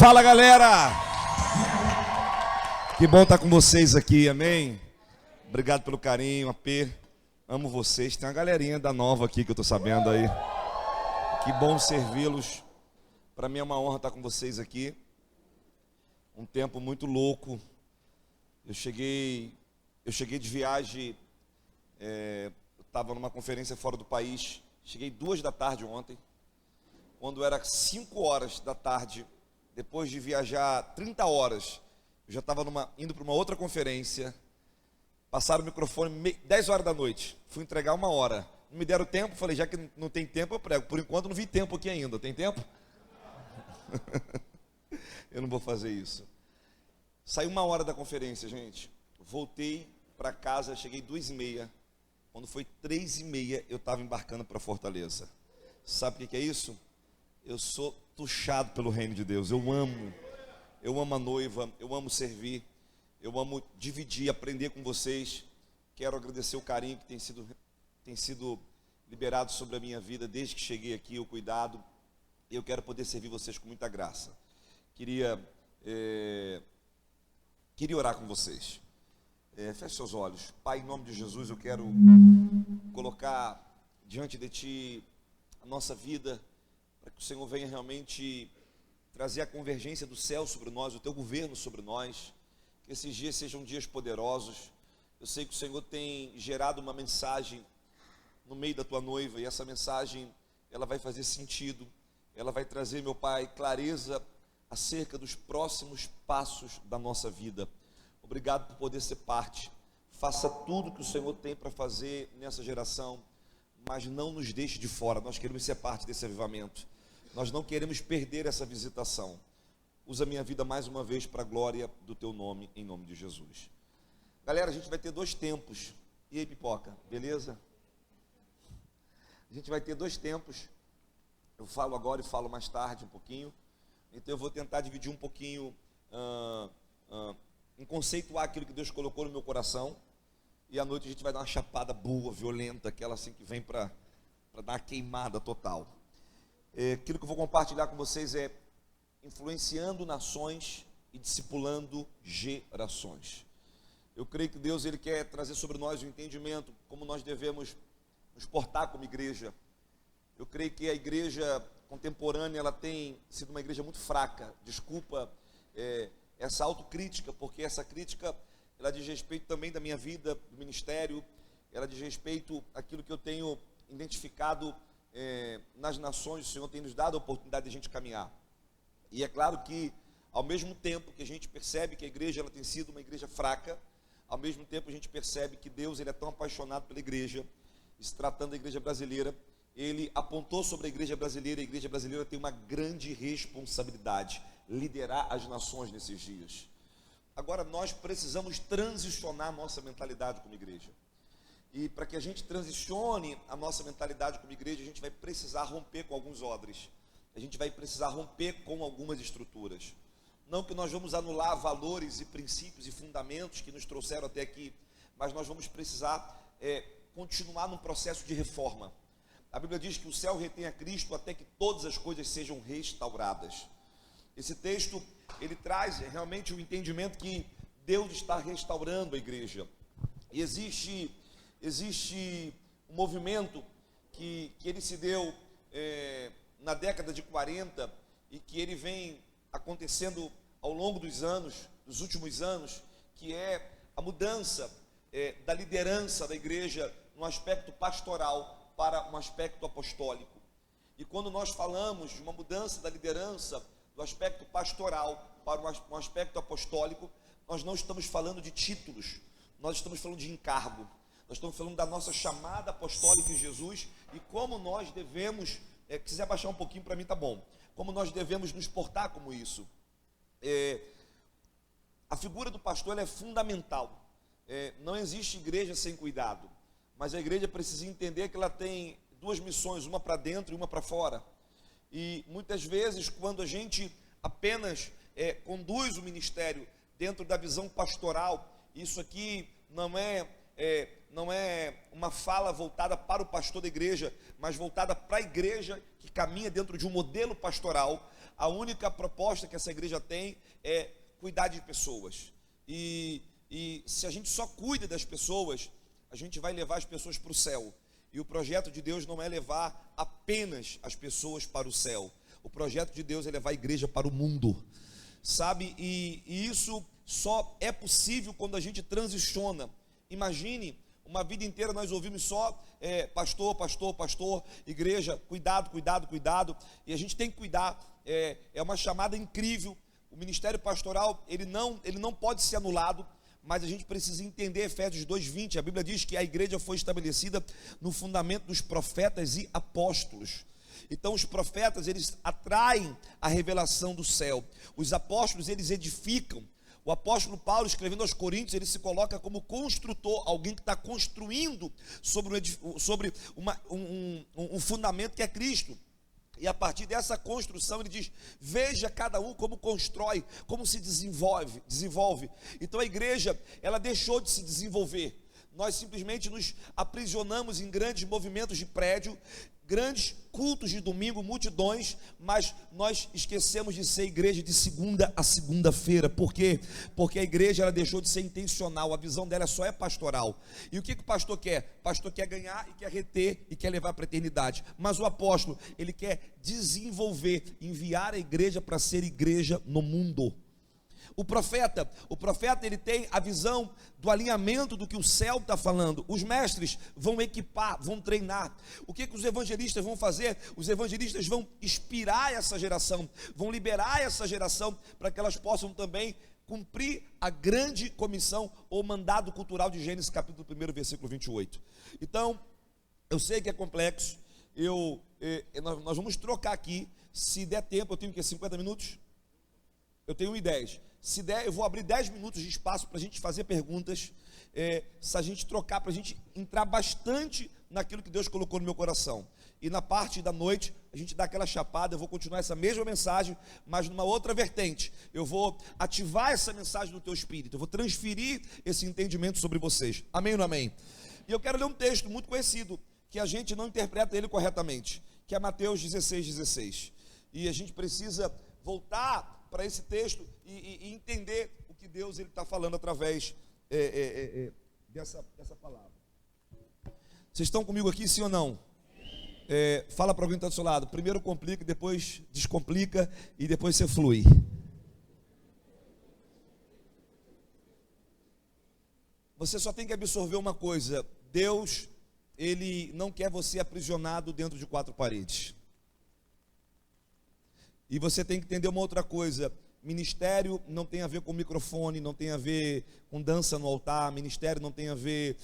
Fala, galera! Que bom estar com vocês aqui, amém? Obrigado pelo carinho, AP. Amo vocês. Tem uma galerinha da Nova aqui que eu tô sabendo aí. Que bom servi-los. Para mim é uma honra estar com vocês aqui. Um tempo muito louco. Eu cheguei de viagem, eu estava numa conferência fora do país. Cheguei 2 da tarde ontem. Quando era 5 horas da tarde, depois de viajar 30 horas, eu já estava indo para uma outra conferência. Passaram o microfone 10 horas da noite. Fui entregar 1 hora. Não me deram tempo, falei, já que não tem tempo, eu prego. Por enquanto não vi tempo aqui ainda. Tem tempo? Eu não vou fazer isso. Saí 1 hora da conferência, gente. Voltei para casa, cheguei 2h30. Quando foi 3h30, eu estava embarcando para Fortaleza. Sabe o que é isso? Eu sou tuchado pelo reino de Deus. Eu amo a noiva, eu amo servir, eu amo dividir, aprender com vocês. Quero agradecer o carinho que tem sido liberado sobre a minha vida desde que cheguei aqui, o cuidado. Eu quero poder servir vocês com muita graça. Queria orar com vocês. Feche seus olhos. Pai, em nome de Jesus, eu quero colocar diante de Ti a nossa vida, para que o Senhor venha realmente trazer a convergência do céu sobre nós, o Teu governo sobre nós, que esses dias sejam dias poderosos. Eu sei que o Senhor tem gerado uma mensagem no meio da Tua noiva, e essa mensagem, ela vai fazer sentido, ela vai trazer, meu Pai, clareza acerca dos próximos passos da nossa vida. Obrigado por poder ser parte. Faça tudo que o Senhor tem para fazer nessa geração, mas não nos deixe de fora. Nós queremos ser parte desse avivamento. Nós não queremos perder essa visitação. Usa a minha vida mais uma vez para a glória do Teu nome, em nome de Jesus. Galera, a gente vai ter 2 tempos. E aí, pipoca, beleza? A gente vai ter 2 tempos. Eu falo agora e falo mais tarde um pouquinho. Então eu vou tentar dividir um pouquinho, em conceituar aquilo que Deus colocou no meu coração. E à noite a gente vai dar uma chapada boa, violenta, aquela assim que vem para dar uma queimada total. Aquilo que eu vou compartilhar com vocês é influenciando nações e discipulando gerações. Eu creio que Deus, Ele quer trazer sobre nós o entendimento, como nós devemos nos portar como igreja. Eu creio que a igreja contemporânea, ela tem sido uma igreja muito fraca. Desculpa essa autocrítica, porque essa crítica, ela diz respeito também da minha vida, do ministério, ela diz respeito àquilo que eu tenho identificado nas nações. O Senhor tem nos dado a oportunidade de a gente caminhar. E é claro que, ao mesmo tempo que a gente percebe que a igreja, ela tem sido uma igreja fraca, ao mesmo tempo a gente percebe que Deus, Ele é tão apaixonado pela igreja. E se tratando da igreja brasileira, Ele apontou sobre a igreja brasileira tem uma grande responsabilidade, liderar as nações nesses dias. Agora nós precisamos transicionar a nossa mentalidade como igreja. E para que a gente transicione a nossa mentalidade como igreja, a gente vai precisar romper com alguns odres. A gente vai precisar romper com algumas estruturas. Não que nós vamos anular valores e princípios e fundamentos que nos trouxeram até aqui, mas nós vamos precisar continuar num processo de reforma. A Bíblia diz que o céu retém a Cristo até que todas as coisas sejam restauradas. Esse texto, ele traz realmente o entendimento que Deus está restaurando a igreja. E existe um movimento que ele se deu na década de 40 e que ele vem acontecendo ao longo dos últimos anos, que é a mudança da liderança da igreja no aspecto pastoral para um aspecto apostólico. E quando nós falamos de uma mudança da liderança do aspecto pastoral para um aspecto apostólico, nós não estamos falando de títulos, nós estamos falando de encargo, nós estamos falando da nossa chamada apostólica em Jesus e como nós devemos, se quiser baixar um pouquinho para mim tá bom, como nós devemos nos portar como isso. A figura do pastor, ela é fundamental. Não existe igreja sem cuidado, mas a igreja precisa entender que ela tem 2 missões, uma para dentro e uma para fora. E muitas vezes, quando a gente apenas conduz o ministério dentro da visão pastoral, isso aqui não é uma fala voltada para o pastor da igreja, mas voltada para a igreja que caminha dentro de um modelo pastoral. a única proposta que essa igreja tem é cuidar de pessoas. E se a gente só cuida das pessoas, a gente vai levar as pessoas para o céu. E o projeto de Deus não é levar apenas as pessoas para o céu. O projeto de Deus é levar a igreja para o mundo, sabe? E isso só é possível quando a gente transiciona. Imagine, uma vida inteira nós ouvimos só pastor, pastor, pastor, igreja, cuidado, cuidado, cuidado. E a gente tem que cuidar, é uma chamada incrível. O ministério pastoral, ele não pode ser anulado, mas a gente precisa entender Efésios 2:20. A Bíblia diz que a igreja foi estabelecida no fundamento dos profetas e apóstolos. Então os profetas, eles atraem a revelação do céu. Os apóstolos, eles edificam. O apóstolo Paulo, escrevendo aos Coríntios, ele se coloca como construtor, alguém que está construindo sobre um fundamento que é Cristo. E a partir dessa construção ele diz, veja cada um como constrói, como se desenvolve. Então a igreja, ela deixou de se desenvolver. Nós simplesmente nos aprisionamos em grandes movimentos de prédio, grandes cultos de domingo, multidões, mas nós esquecemos de ser igreja de segunda a segunda-feira. Por quê? Porque a igreja, ela deixou de ser intencional, a visão dela só é pastoral. E o que o pastor quer? O pastor quer ganhar e quer reter e quer levar para a eternidade. Mas o apóstolo, ele quer desenvolver, enviar a igreja para ser igreja no mundo. O profeta, ele tem a visão do alinhamento do que o céu está falando. Os mestres vão equipar, vão treinar. O que os evangelistas vão fazer? Os evangelistas vão inspirar essa geração, vão liberar essa geração para que elas possam também cumprir a grande comissão ou mandado cultural de Gênesis capítulo 1, versículo 28. Então, eu sei que é complexo, nós vamos trocar aqui, se der tempo. Eu tenho 50 minutos? Eu tenho 1:10. Se der, eu vou abrir 10 minutos de espaço para a gente fazer perguntas, se a gente trocar, para a gente entrar bastante naquilo que Deus colocou no meu coração. E na parte da noite, a gente dá aquela chapada. Eu vou continuar essa mesma mensagem, mas numa outra vertente. Eu vou ativar essa mensagem no teu espírito, eu vou transferir esse entendimento sobre vocês. Amém ou não amém? E eu quero ler um texto muito conhecido, que a gente não interpreta ele corretamente, que é Mateus 16:16. E a gente precisa voltar para esse texto e entender o que Deus está falando através dessa palavra. Vocês estão comigo aqui, sim ou não? Fala para alguém que está do seu lado. Primeiro complica, depois descomplica e depois você flui. Você só tem que absorver uma coisa: Deus, Ele não quer você aprisionado dentro de 4 paredes. E você tem que entender uma outra coisa: ministério não tem a ver com microfone, não tem a ver com dança no altar, ministério não tem a ver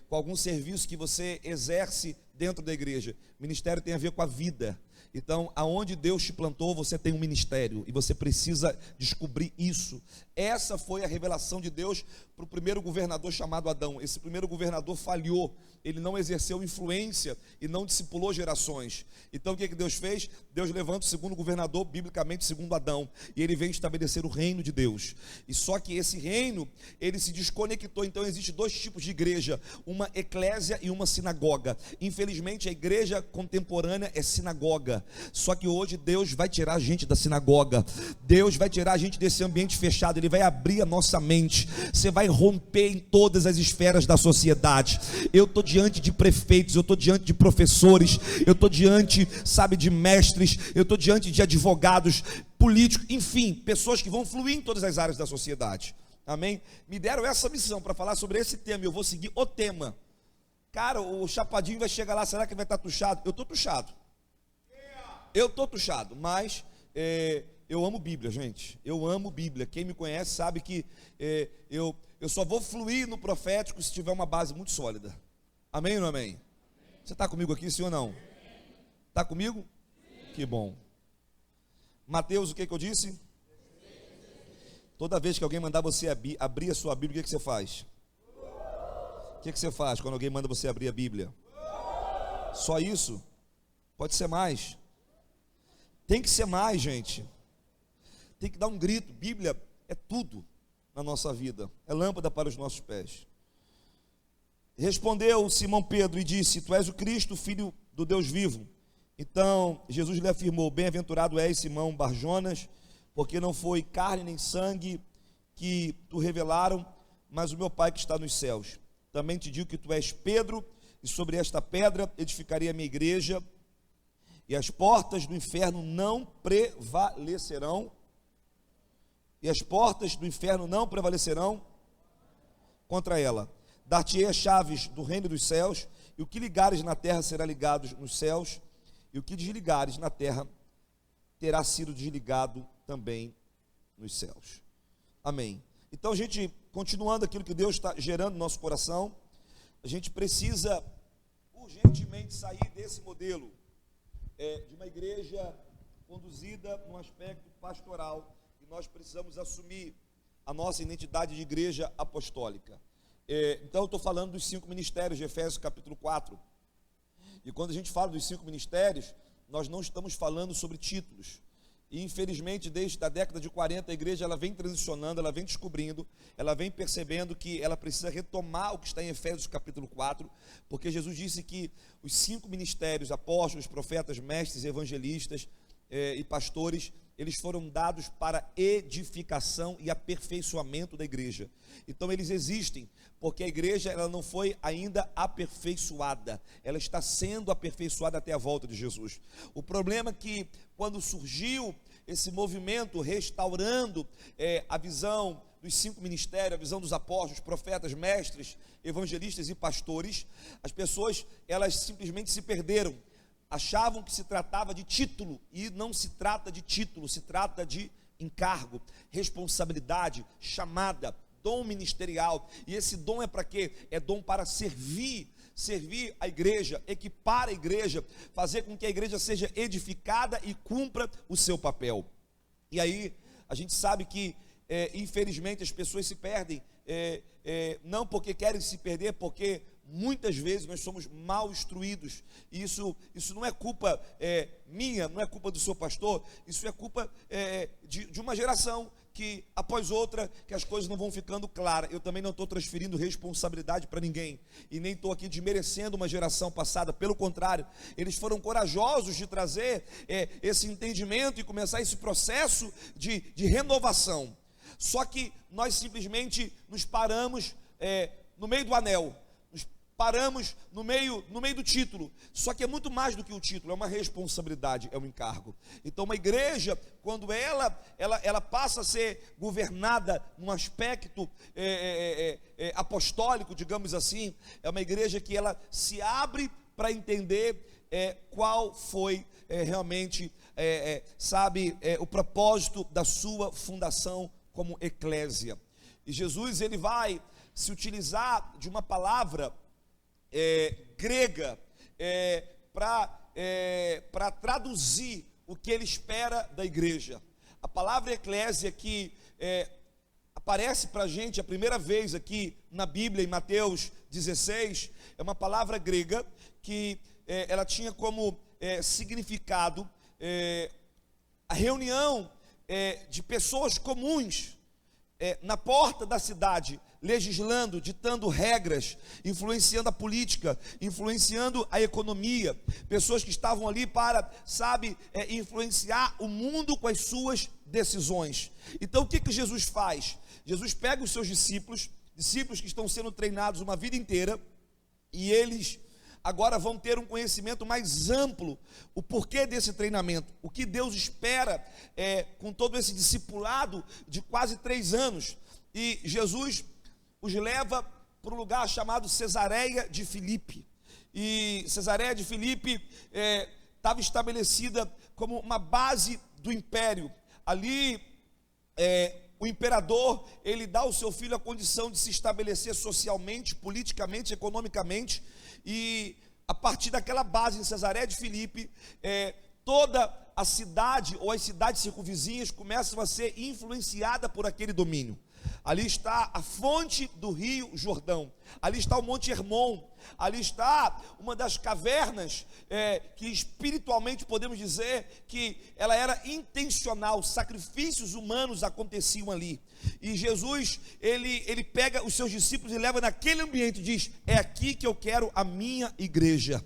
com algum serviço que você exerce dentro da igreja. Ministério tem a ver com a vida. Então, aonde Deus te plantou, você tem um ministério, e você precisa descobrir isso. Essa foi a revelação de Deus para o primeiro governador chamado Adão. Esse primeiro governador falhou, ele não exerceu influência e não discipulou gerações. Então o que Deus fez? Deus levanta o segundo governador, biblicamente segundo Adão, e ele vem estabelecer o reino de Deus. E só que esse reino, ele se desconectou. Então existem 2 tipos de igreja, uma eclésia e uma sinagoga. Infelizmente a igreja contemporânea é sinagoga. Só que hoje Deus vai tirar a gente da sinagoga, Deus vai tirar a gente desse ambiente fechado, Ele vai abrir a nossa mente. Você vai romper em todas as esferas da sociedade. Eu estou diante de prefeitos, eu estou diante de professores, eu estou diante, de mestres, eu estou diante de advogados, políticos, enfim, pessoas que vão fluir em todas as áreas da sociedade. Amém? Me deram essa missão para falar sobre esse tema, eu vou seguir o tema. Cara, o chapadinho vai chegar lá, será que ele vai estar tuchado? Eu estou tuchado. Eu estou tuchado, mas eu amo Bíblia, gente. Eu amo Bíblia. Quem me conhece sabe que eu só vou fluir no profético se tiver uma base muito sólida. Amém ou não amém? Você está comigo aqui, sim ou não? Está comigo? Que bom. Mateus, o que eu disse? Toda vez que alguém mandar você abrir a sua Bíblia, o que você faz? O que você faz quando alguém manda você abrir a Bíblia? Só isso? Pode ser mais. Tem que ser mais, gente. Tem que dar um grito. Bíblia é tudo na nossa vida. É lâmpada para os nossos pés. Respondeu Simão Pedro e disse: Tu és o Cristo, filho do Deus vivo. Então Jesus lhe afirmou: bem-aventurado és, Simão Barjonas, porque não foi carne nem sangue que tu revelaram, mas o meu Pai que está nos céus. Também te digo que tu és Pedro, e sobre esta pedra edificarei a minha igreja, e as portas do inferno não prevalecerão. E as portas do inferno não prevalecerão contra ela. Dar-te-ei as chaves do reino dos céus, e o que ligares na terra será ligado nos céus, e o que desligares na terra terá sido desligado também nos céus. Amém. Então, gente, continuando aquilo que Deus está gerando no nosso coração, a gente precisa urgentemente sair desse modelo de uma igreja conduzida num aspecto pastoral, e nós precisamos assumir a nossa identidade de igreja apostólica. Então eu estou falando dos 5 ministérios de Efésios capítulo 4, e quando a gente fala dos 5 ministérios, nós não estamos falando sobre títulos. E infelizmente desde a década de 40 a igreja ela vem transicionando, ela vem descobrindo, ela vem percebendo que ela precisa retomar o que está em Efésios capítulo 4, porque Jesus disse que os 5 ministérios, apóstolos, profetas, mestres, evangelistas e pastores, eles foram dados para edificação e aperfeiçoamento da igreja. Então eles existem, porque a igreja ela não foi ainda aperfeiçoada, ela está sendo aperfeiçoada até a volta de Jesus. O problema é que quando surgiu esse movimento restaurando a visão dos 5 ministérios, a visão dos apóstolos, profetas, mestres, evangelistas e pastores, as pessoas elas simplesmente se perderam. Achavam que se tratava de título, e não se trata de título, se trata de encargo, responsabilidade, chamada, dom ministerial. E esse dom é para quê? É dom para servir a igreja, equipar a igreja, fazer com que a igreja seja edificada e cumpra o seu papel. E aí, a gente sabe que, infelizmente, as pessoas se perdem, não porque querem se perder, porque muitas vezes nós somos mal instruídos. E isso não é culpa minha, não é culpa do seu pastor, isso é culpa de uma geração que após outra, que as coisas não vão ficando claras. Eu também não estou transferindo responsabilidade para ninguém, e nem estou aqui desmerecendo uma geração passada, pelo contrário, eles foram corajosos de trazer esse entendimento e começar esse processo de renovação. Só que nós simplesmente nos paramos no meio do anel, paramos no meio do título. Só que é muito mais do que o título, é uma responsabilidade, é um encargo. Então uma igreja, quando ela passa a ser governada num aspecto apostólico, digamos assim, é uma igreja que ela se abre para entender qual foi realmente, o propósito da sua fundação como eclésia. E Jesus ele vai se utilizar de uma palavra grega para traduzir o que ele espera da igreja. A palavra eclésia que aparece para a gente a primeira vez aqui na Bíblia, em Mateus 16, é uma palavra grega que ela tinha como significado a reunião de pessoas comuns na porta da cidade, legislando, ditando regras, influenciando a política, influenciando a economia, pessoas que estavam ali para, influenciar o mundo com as suas decisões. Então o que Jesus faz? Jesus pega os seus discípulos que estão sendo treinados uma vida inteira, e eles agora vão ter um conhecimento mais amplo, o porquê desse treinamento, o que Deus espera com todo esse discipulado de quase 3 anos, e Jesus os leva para um lugar chamado Cesareia de Filipe, e Cesareia de Filipe estava estabelecida como uma base do império. Ali o imperador, ele dá ao seu filho a condição de se estabelecer socialmente, politicamente, economicamente, e a partir daquela base em Cesareia de Filipe, toda a cidade ou as cidades circunvizinhas começam a ser influenciadas por aquele domínio. Ali está a fonte do rio Jordão, ali está o Monte Hermon, ali está uma das cavernas que espiritualmente podemos dizer que ela era intencional, sacrifícios humanos aconteciam ali. E Jesus, ele pega os seus discípulos e leva naquele ambiente e diz: é aqui que eu quero a minha igreja.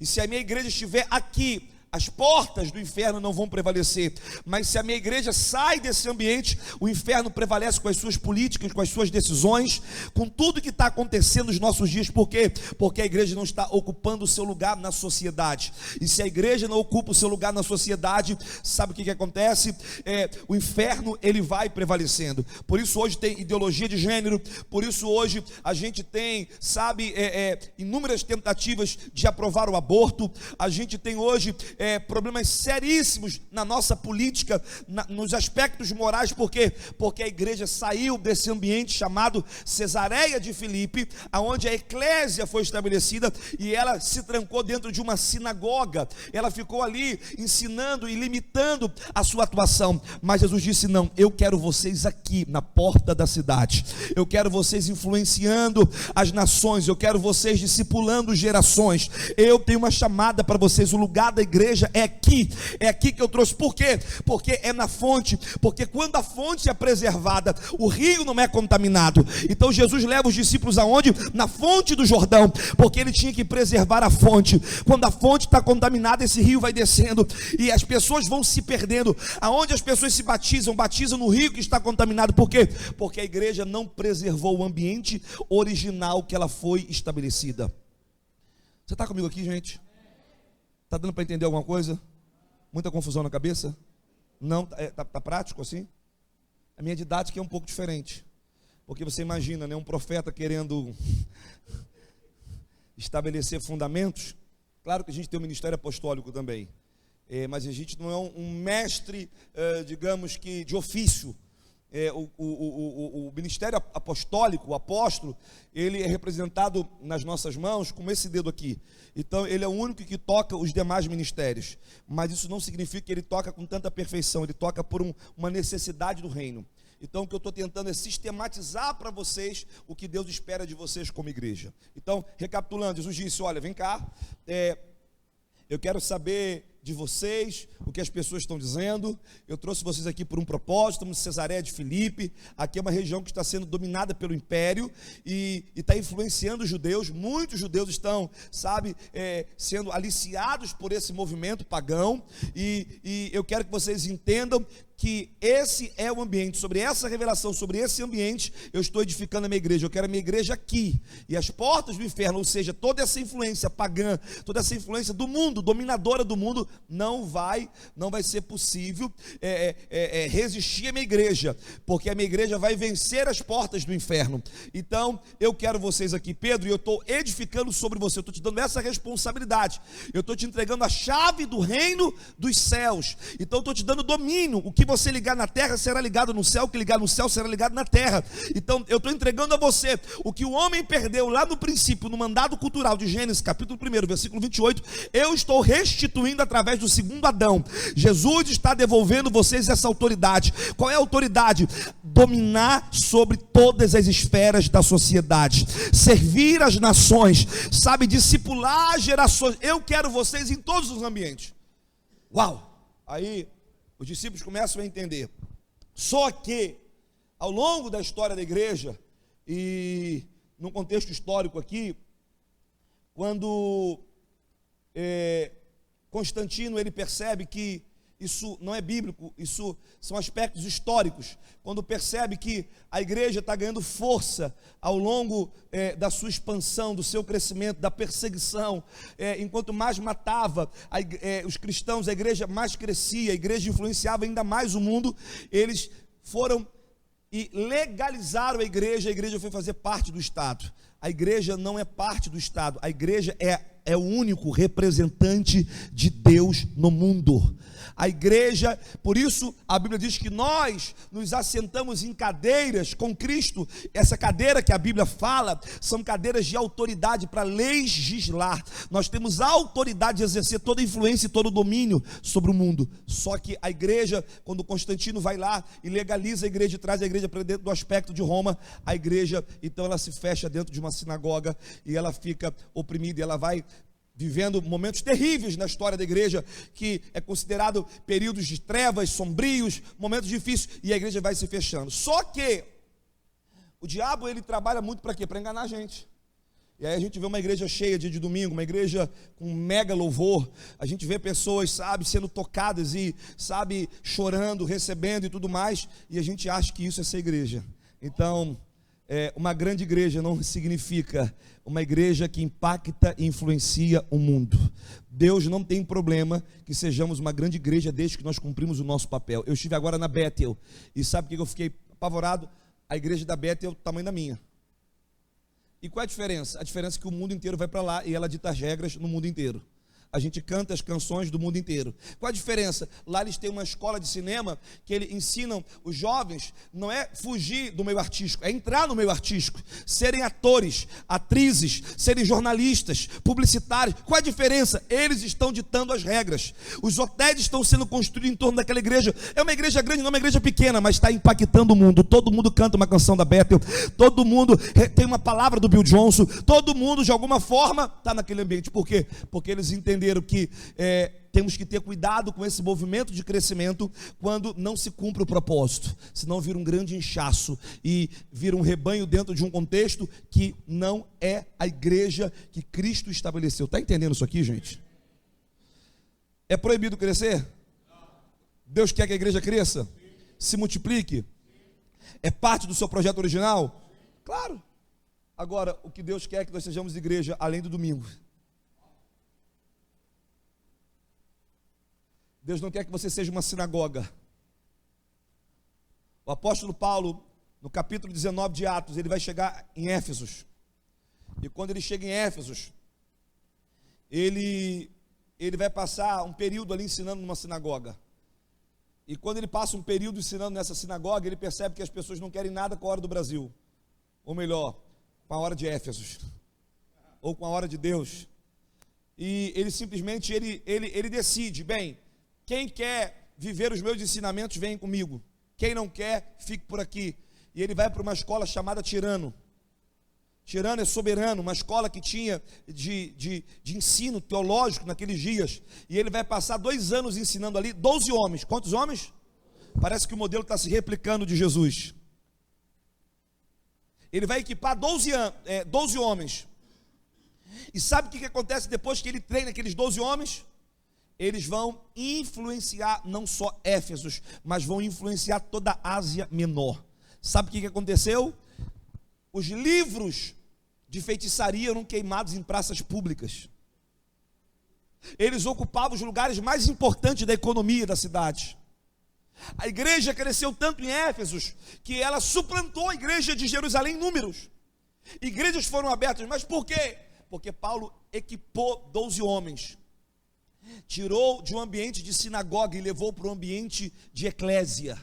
E se a minha igreja estiver aqui, as portas do inferno não vão prevalecer. Mas se a minha igreja sai desse ambiente, o inferno prevalece com as suas políticas, com as suas decisões, com tudo que está acontecendo nos nossos dias. Por quê? Porque a igreja não está ocupando o seu lugar na sociedade. E se a igreja não ocupa o seu lugar na sociedade, sabe o que acontece? O inferno, ele vai prevalecendo. Por isso hoje tem ideologia de gênero, por isso hoje a gente tem, sabe, inúmeras tentativas de aprovar o aborto. A gente tem hoje problemas seríssimos na nossa política, nos aspectos morais. Por quê? Porque a igreja saiu desse ambiente chamado Cesareia de Filipe, aonde a eclésia foi estabelecida, e ela se trancou dentro de uma sinagoga. Ela ficou ali ensinando e limitando a sua atuação. Mas Jesus disse: não, eu quero vocês aqui na porta da cidade, eu quero vocês influenciando as nações, eu quero vocês discipulando gerações. Eu tenho uma chamada para vocês. O lugar da igreja é aqui que eu trouxe. Por quê? Porque é na fonte, porque quando a fonte é preservada, o rio não é contaminado. Então Jesus leva os discípulos aonde? Na fonte do Jordão, porque ele tinha que preservar a fonte. Quando a fonte está contaminada, esse rio vai descendo e as pessoas vão se perdendo. Aonde as pessoas se batizam no rio que está contaminado. Por quê? Porque a igreja não preservou o ambiente original que ela foi estabelecida. Você está comigo aqui, gente? Está dando para entender alguma coisa? Muita confusão na cabeça? Não? Tá prático assim? A minha didática é um pouco diferente, porque você imagina, né, um profeta querendo estabelecer fundamentos. Claro que a gente tem um ministério apostólico também, mas a gente não é um mestre, digamos que de ofício. O ministério apostólico, o apóstolo, ele é representado nas nossas mãos com esse dedo aqui. Então ele é o único que toca os demais ministérios, mas isso não significa que ele toca com tanta perfeição. Ele toca por uma necessidade do reino. Então o que eu estou tentando é sistematizar para vocês o que Deus espera de vocês como igreja. Então, recapitulando, Jesus disse: olha, vem cá, eu quero saber de vocês, o que as pessoas estão dizendo. Eu trouxe vocês aqui por um propósito. Estamos em Cesareia de Filipe. Aqui é uma região que está sendo dominada pelo império e está influenciando os judeus. Muitos judeus estão, sendo aliciados por esse movimento pagão, e eu quero que vocês entendam que esse é o ambiente. Sobre essa revelação, sobre esse ambiente, eu estou edificando a minha igreja. Eu quero a minha igreja aqui, e as portas do inferno, ou seja, toda essa influência pagã, toda essa influência do mundo, dominadora do mundo, não vai ser possível resistir à minha igreja, porque a minha igreja vai vencer as portas do inferno. Então eu quero vocês aqui, Pedro, e eu estou edificando sobre você. Eu estou te dando essa responsabilidade, eu estou te entregando a chave do reino dos céus. Então eu estou te dando domínio. O que você ligar na terra será ligado no céu, o que ligar no céu será ligado na terra. Então eu estou entregando a você o que o homem perdeu lá no princípio, no mandado cultural de Gênesis, capítulo 1, versículo 28. Eu estou restituindo através do segundo Adão. Jesus está devolvendo vocês essa autoridade. Qual é a autoridade? Dominar sobre todas as esferas da sociedade, servir as nações, discipular gerações. Eu quero vocês em todos os ambientes. Uau! Aí os discípulos começam a entender. Só que ao longo da história da igreja, e num contexto histórico aqui, quando Constantino ele percebe que isso não é bíblico, isso são aspectos históricos. Quando percebe que a igreja está ganhando força ao longo da sua expansão, do seu crescimento, da perseguição, enquanto mais matava os cristãos, a igreja mais crescia, a igreja influenciava ainda mais o mundo. Eles foram e legalizaram a igreja foi fazer parte do Estado. A igreja não é parte do Estado, a igreja é o único representante de Deus no mundo. A igreja, por isso a Bíblia diz que nós nos assentamos em cadeiras com Cristo. Essa cadeira que a Bíblia fala são cadeiras de autoridade para legislar. Nós temos a autoridade de exercer toda a influência e todo o domínio sobre o mundo. Só que a igreja, quando Constantino vai lá e legaliza a igreja e traz a igreja para dentro do aspecto de Roma, a igreja então ela se fecha dentro de uma sinagoga e ela fica oprimida, e ela vai vivendo momentos terríveis na história da igreja, que é considerado períodos de trevas, sombrios, momentos difíceis, e a igreja vai se fechando. Só que o diabo ele trabalha muito para quê? Para enganar a gente. E aí a gente vê uma igreja cheia dia de domingo, uma igreja com mega louvor. A gente vê pessoas, sabe, sendo tocadas e, sabe, chorando, recebendo e tudo mais. E a gente acha que isso é ser igreja. Então, uma grande igreja não significa uma igreja que impacta e influencia o mundo. Deus não tem problema que sejamos uma grande igreja desde que nós cumprimos o nosso papel. Eu estive agora na Bethel e sabe por que eu fiquei apavorado? A igreja da Bethel é o tamanho da minha. E qual é a diferença? A diferença é que o mundo inteiro vai para lá e ela dita as regras no mundo inteiro. A gente canta as canções do mundo inteiro. Qual a diferença? Lá eles têm uma escola de cinema que eles ensinam os jovens, não é fugir do meio artístico, é entrar no meio artístico, serem atores, atrizes, serem jornalistas, publicitários. Qual a diferença? Eles estão ditando as regras. Os hotéis estão sendo construídos em torno daquela igreja. É uma igreja grande, não é uma igreja pequena, mas está impactando o mundo. Todo mundo canta uma canção da Bethel, todo mundo tem uma palavra do Bill Johnson, todo mundo de alguma forma está naquele ambiente. Por quê? Porque eles entenderam que temos que ter cuidado com esse movimento de crescimento quando não se cumpre o propósito, senão vira um grande inchaço e vira um rebanho dentro de um contexto que não é a igreja que Cristo estabeleceu. Está entendendo isso aqui, gente? É proibido crescer? Deus quer que a igreja cresça? Se multiplique? É parte do seu projeto original? Claro. Agora, o que Deus quer é que nós sejamos igreja além do domingo. Deus não quer que você seja uma sinagoga. O apóstolo Paulo, no capítulo 19 de Atos, ele vai chegar em Éfesos. E quando ele chega em Éfesos, ele vai passar um período ali ensinando numa sinagoga. E quando ele passa um período ensinando nessa sinagoga, ele percebe que as pessoas não querem nada com a hora do Brasil. Ou melhor, com a hora de Éfesos. Ou com a hora de Deus. E ele simplesmente, ele decide, bem, quem quer viver os meus ensinamentos, vem comigo. Quem não quer, fique por aqui. E ele vai para uma escola chamada Tirano. Tirano é soberano, uma escola que tinha de ensino teológico naqueles dias. E ele vai passar 2 anos ensinando ali 12 homens. Quantos homens? Parece que o modelo está se replicando de Jesus. Ele vai equipar 12 homens. E sabe o que acontece depois que ele treina aqueles 12 homens? Eles vão influenciar não só Éfesos, mas vão influenciar toda a Ásia Menor. Sabe o que aconteceu? Os livros de feitiçaria eram queimados em praças públicas. Eles ocupavam os lugares mais importantes da economia da cidade. A igreja cresceu tanto em Éfesos que ela suplantou a igreja de Jerusalém em números. Igrejas foram abertas, mas por quê? Porque Paulo equipou 12 homens. Tirou de um ambiente de sinagoga e levou para um ambiente de eclésia,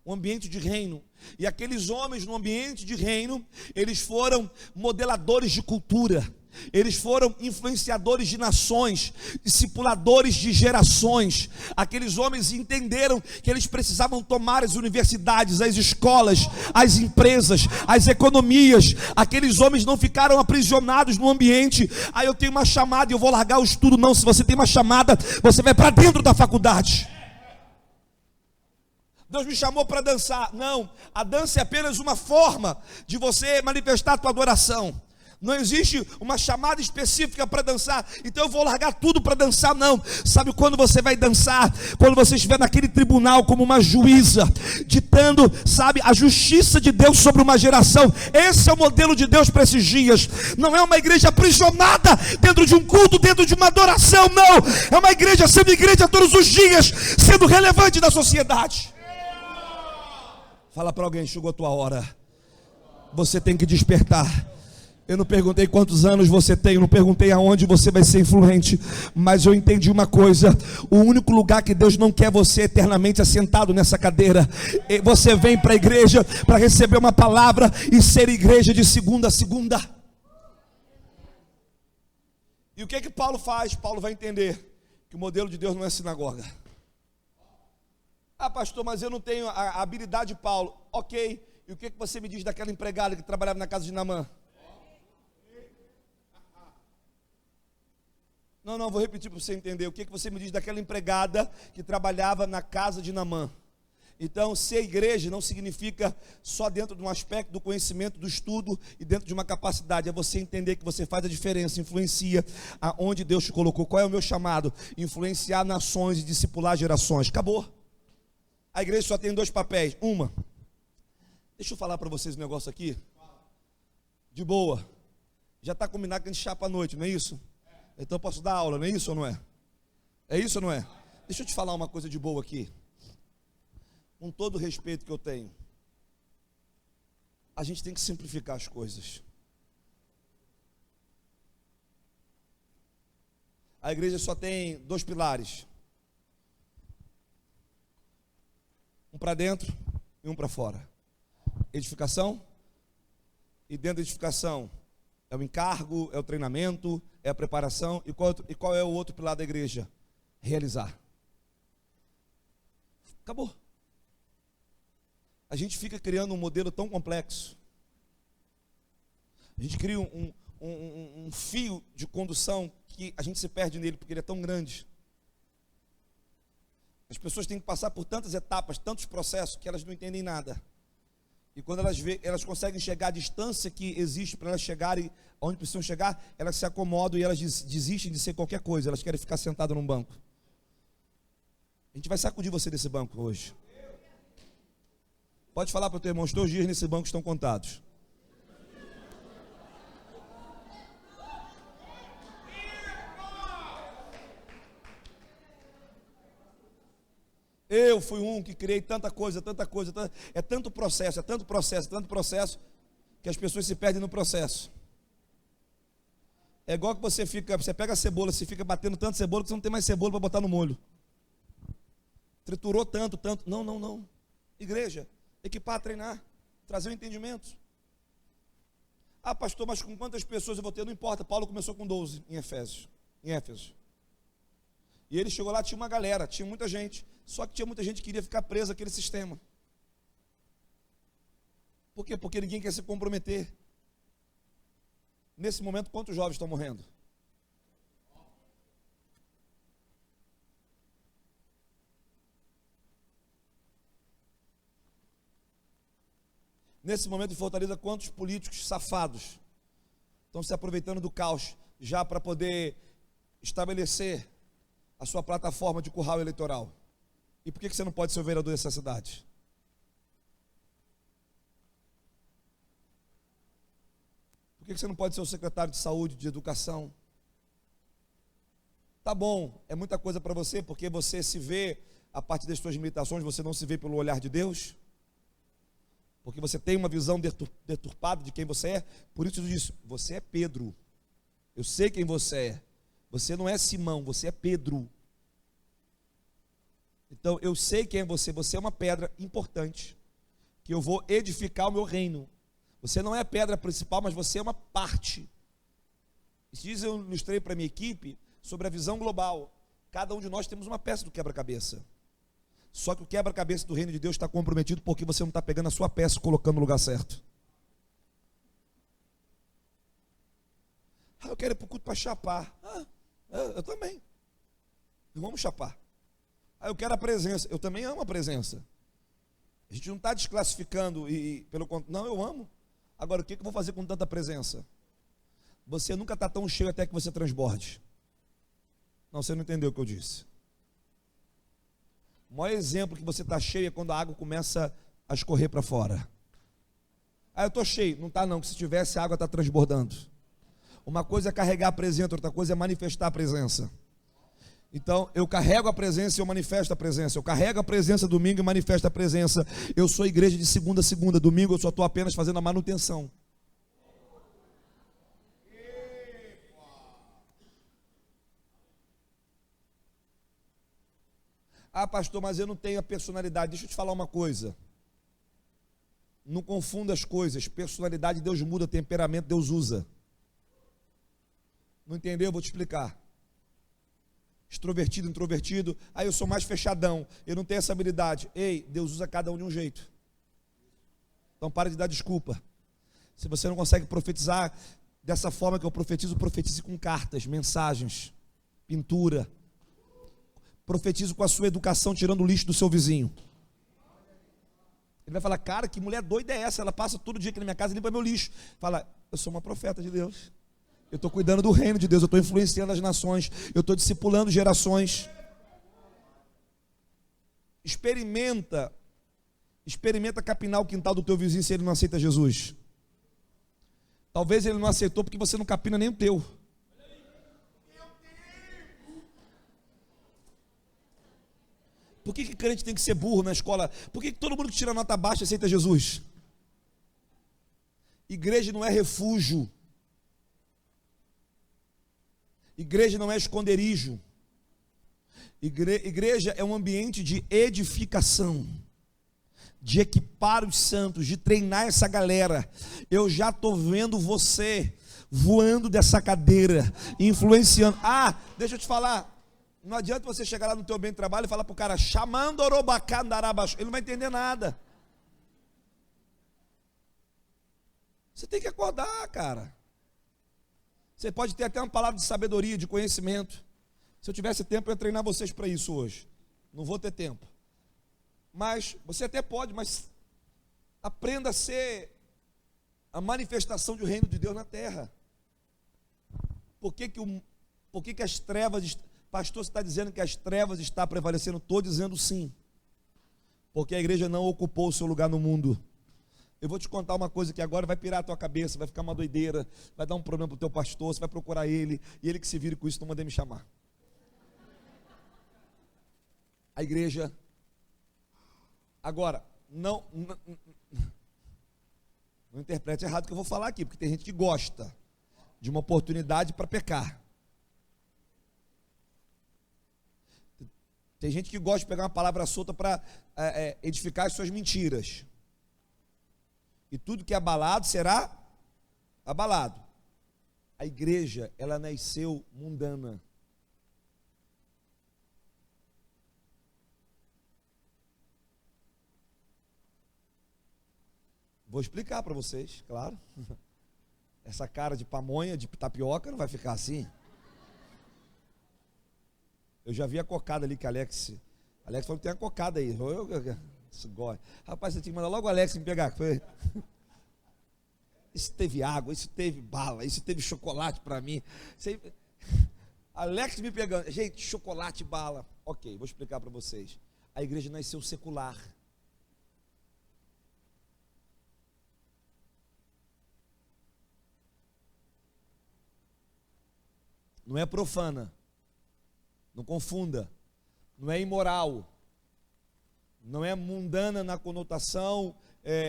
um ambiente de reino. E aqueles homens no ambiente de reino, eles foram modeladores de cultura, eles foram influenciadores de nações, discipuladores de gerações. Aqueles homens entenderam que eles precisavam tomar as universidades, as escolas, as empresas, as economias. Aqueles homens não ficaram aprisionados no ambiente. Eu tenho uma chamada e eu vou largar o estudo. Não, se você tem uma chamada, você vai para dentro da faculdade. Deus me chamou para dançar. Não, a dança é apenas uma forma de você manifestar a tua adoração. Não existe uma chamada específica para dançar, então eu vou largar tudo para dançar, não. Sabe quando você vai dançar? Quando você estiver naquele tribunal como uma juíza, ditando, sabe, a justiça de Deus sobre uma geração. Esse é o modelo de Deus para esses dias. Não é uma igreja aprisionada dentro de um culto, dentro de uma adoração, não. É uma igreja sendo igreja todos os dias, sendo relevante na sociedade. Fala para alguém, chegou a tua hora. Você tem que despertar. Eu não perguntei quantos anos você tem, eu não perguntei aonde você vai ser influente, mas eu entendi uma coisa: o único lugar que Deus não quer você eternamente assentado nessa cadeira. Você vem para a igreja para receber uma palavra e ser igreja de segunda a segunda. E o que Paulo faz? Paulo vai entender que o modelo de Deus não é sinagoga. Pastor, mas eu não tenho a habilidade de Paulo. Ok, e o que você me diz daquela empregada que trabalhava na casa de Naamã? Não, vou repetir para você entender. O que você me diz daquela empregada que trabalhava na casa de Naamã? Então, ser igreja não significa só dentro de um aspecto do conhecimento, do estudo e dentro de uma capacidade. É você entender que você faz a diferença, influencia aonde Deus te colocou. Qual é o meu chamado? Influenciar nações e discipular gerações. Acabou. A igreja só tem dois papéis. Deixa eu falar para vocês um negócio aqui. De boa. Já está combinado que a gente chapa à noite, não é isso? Então eu posso dar aula, não é isso ou não é? É isso ou não é? Deixa eu te falar uma coisa de boa aqui. Com todo o respeito que eu tenho, a gente tem que simplificar as coisas. A igreja só tem dois pilares: um para dentro e um para fora. Edificação, e dentro da edificação é o encargo, é o treinamento, é a preparação. E qual é o outro pilar da igreja? Realizar. Acabou. A gente fica criando um modelo tão complexo. A gente cria um fio de condução que a gente se perde nele, porque ele é tão grande. As pessoas têm que passar por tantas etapas, tantos processos, que elas não entendem nada. E quando elas conseguem chegar à distância que existe para elas chegarem onde precisam chegar, elas se acomodam e elas desistem de ser qualquer coisa. Elas querem ficar sentadas num banco. A gente vai sacudir você desse banco hoje. Pode falar para o teu irmão: os teus dias nesse banco estão contados. Eu fui um que criei tanta coisa, é tanto processo, que as pessoas se perdem no processo. É igual que você pega a cebola, você fica batendo tanto cebola que você não tem mais cebola para botar no molho. Triturou tanto. Não. Igreja, equipar, treinar, trazer o entendimento. Ah, pastor, mas com quantas pessoas eu vou ter? Não importa. Paulo começou com 12 em Éfeso. E ele chegou lá, tinha uma galera, tinha muita gente. Só que tinha muita gente que queria ficar presa àquele sistema. Por quê? Porque ninguém quer se comprometer. Nesse momento, quantos jovens estão morrendo? Nesse momento em Fortaleza, quantos políticos safados estão se aproveitando do caos já para poder estabelecer a sua plataforma de curral eleitoral? E por que você não pode ser o vereador dessa cidade? Por que você não pode ser o secretário de saúde, de educação? Tá bom, é muita coisa para você, porque você se vê a partir das suas limitações, você não se vê pelo olhar de Deus? Porque você tem uma visão deturpada de quem você é. Por isso eu disse: você é Pedro. Eu sei quem você é. Você não é Simão, você é Pedro. Então eu sei quem é você. Você é uma pedra importante, que eu vou edificar o meu reino. Você não é a pedra principal, mas você é uma parte. Esses dias eu ilustrei para a minha equipe sobre a visão global. Cada um de nós temos uma peça do quebra-cabeça. Só que o quebra-cabeça do reino de Deus está comprometido porque você não está pegando a sua peça e colocando no lugar certo. Eu quero ir para o culto para chapar. Eu também. Vamos chapar. Eu quero a presença. Eu também amo a presença. A gente não está desclassificando pelo contrário. Não, eu amo. Agora, o que eu vou fazer com tanta presença? Você nunca está tão cheio até que você transborde. Não, você não entendeu o que eu disse. O maior exemplo que você está cheio é quando a água começa a escorrer para fora. Eu estou cheio. Não está não, que se tivesse a água está transbordando. Uma coisa é carregar a presença, outra coisa é manifestar a presença. Então, eu carrego a presença e eu manifesto a presença. Eu carrego a presença domingo e manifesto a presença. Eu sou igreja de segunda a segunda. Domingo eu só estou apenas fazendo a manutenção. Pastor, mas eu não tenho a personalidade. Deixa eu te falar uma coisa. Não confunda as coisas. Personalidade Deus muda, temperamento Deus usa. Não entendeu? Eu vou te explicar. Extrovertido, introvertido. Eu sou mais fechadão. Eu não tenho essa habilidade. Ei, Deus usa cada um de um jeito. Então para de dar desculpa. Se você não consegue profetizar dessa forma que eu profetizo, profetize com cartas, mensagens, pintura. Profetizo com a sua educação, tirando o lixo do seu vizinho. Ele vai falar, cara, que mulher doida é essa? Ela passa todo dia aqui na minha casa e limpa meu lixo. Fala, eu sou uma profeta de Deus. Eu estou cuidando do reino de Deus, eu estou influenciando as nações, eu estou discipulando gerações. Experimenta capinar o quintal do teu vizinho se ele não aceita Jesus. Talvez ele não aceitou porque você não capina nem o teu. Por que crente tem que ser burro na escola? Por que todo mundo que tira nota baixa aceita Jesus? Igreja não é refúgio. Igreja não é esconderijo. Igreja é um ambiente de edificação, de equipar os santos, de treinar essa galera. Eu já estou vendo você voando dessa cadeira, influenciando. Deixa eu te falar. Não adianta você chegar lá no teu bem de trabalho e falar para o cara, chamando Orobacandarabas, ele não vai entender nada. Você tem que acordar, cara. Você pode ter até uma palavra de sabedoria, de conhecimento. Se eu tivesse tempo, eu ia treinar vocês para isso hoje. Não vou ter tempo. Mas, você até pode, mas aprenda a ser a manifestação do reino de Deus na terra. Por que as trevas... Pastor, você está dizendo que as trevas estão prevalecendo? Estou dizendo sim. Porque a igreja não ocupou o seu lugar no mundo. Eu vou te contar uma coisa que agora vai pirar a tua cabeça, vai ficar uma doideira, vai dar um problema para o teu pastor, você vai procurar ele, e ele que se vire com isso, não manda me chamar. A igreja... Agora, não interprete errado o que eu vou falar aqui, porque tem gente que gosta de uma oportunidade para pecar. Tem gente que gosta de pegar uma palavra solta para edificar as suas mentiras. E tudo que é abalado será abalado. A igreja, ela nasceu mundana. Vou explicar para vocês, claro. Essa cara de pamonha, de tapioca, não vai ficar assim. Eu já vi a cocada ali que Alex falou que tem uma cocada aí. Rapaz, você tinha que mandar logo o Alex me pegar. Isso teve água, isso teve bala, isso teve chocolate para mim. Alex me pegando. Gente, chocolate, bala. Ok, vou explicar para vocês. A igreja nasceu secular. Não é profana. Não confunda, não é imoral, não é mundana na conotação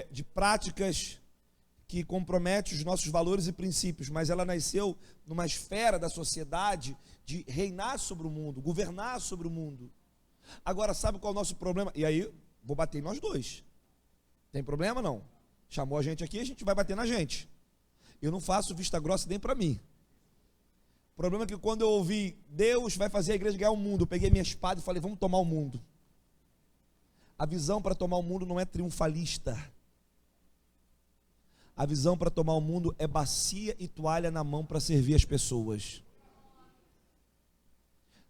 de práticas que comprometem os nossos valores e princípios, mas ela nasceu numa esfera da sociedade de reinar sobre o mundo, governar sobre o mundo. Agora, sabe qual é o nosso problema? E aí, vou bater em nós dois. Tem problema não? Chamou a gente aqui, a gente vai bater na gente. Eu não faço vista grossa nem para mim. O problema é que quando eu ouvi, Deus vai fazer a igreja ganhar o mundo, eu peguei minha espada e falei, vamos tomar o mundo. A visão para tomar o mundo não é triunfalista. A visão para tomar o mundo é bacia e toalha na mão para servir as pessoas.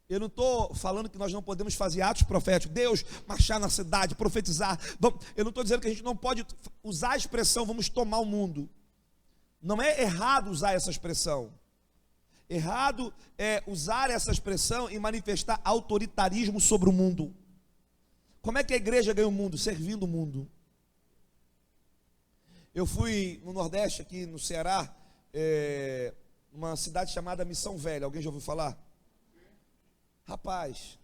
Eu não estou falando que nós não podemos fazer atos proféticos, Deus marchar na cidade, profetizar. Eu não estou dizendo que a gente não pode usar a expressão, vamos tomar o mundo. Não é errado usar essa expressão. Errado é usar essa expressão e manifestar autoritarismo sobre o mundo. Como é que a igreja ganha o mundo? Servindo o mundo. Eu fui no Nordeste, aqui no Ceará, numa cidade chamada Missão Velha. Alguém já ouviu falar? Rapaz,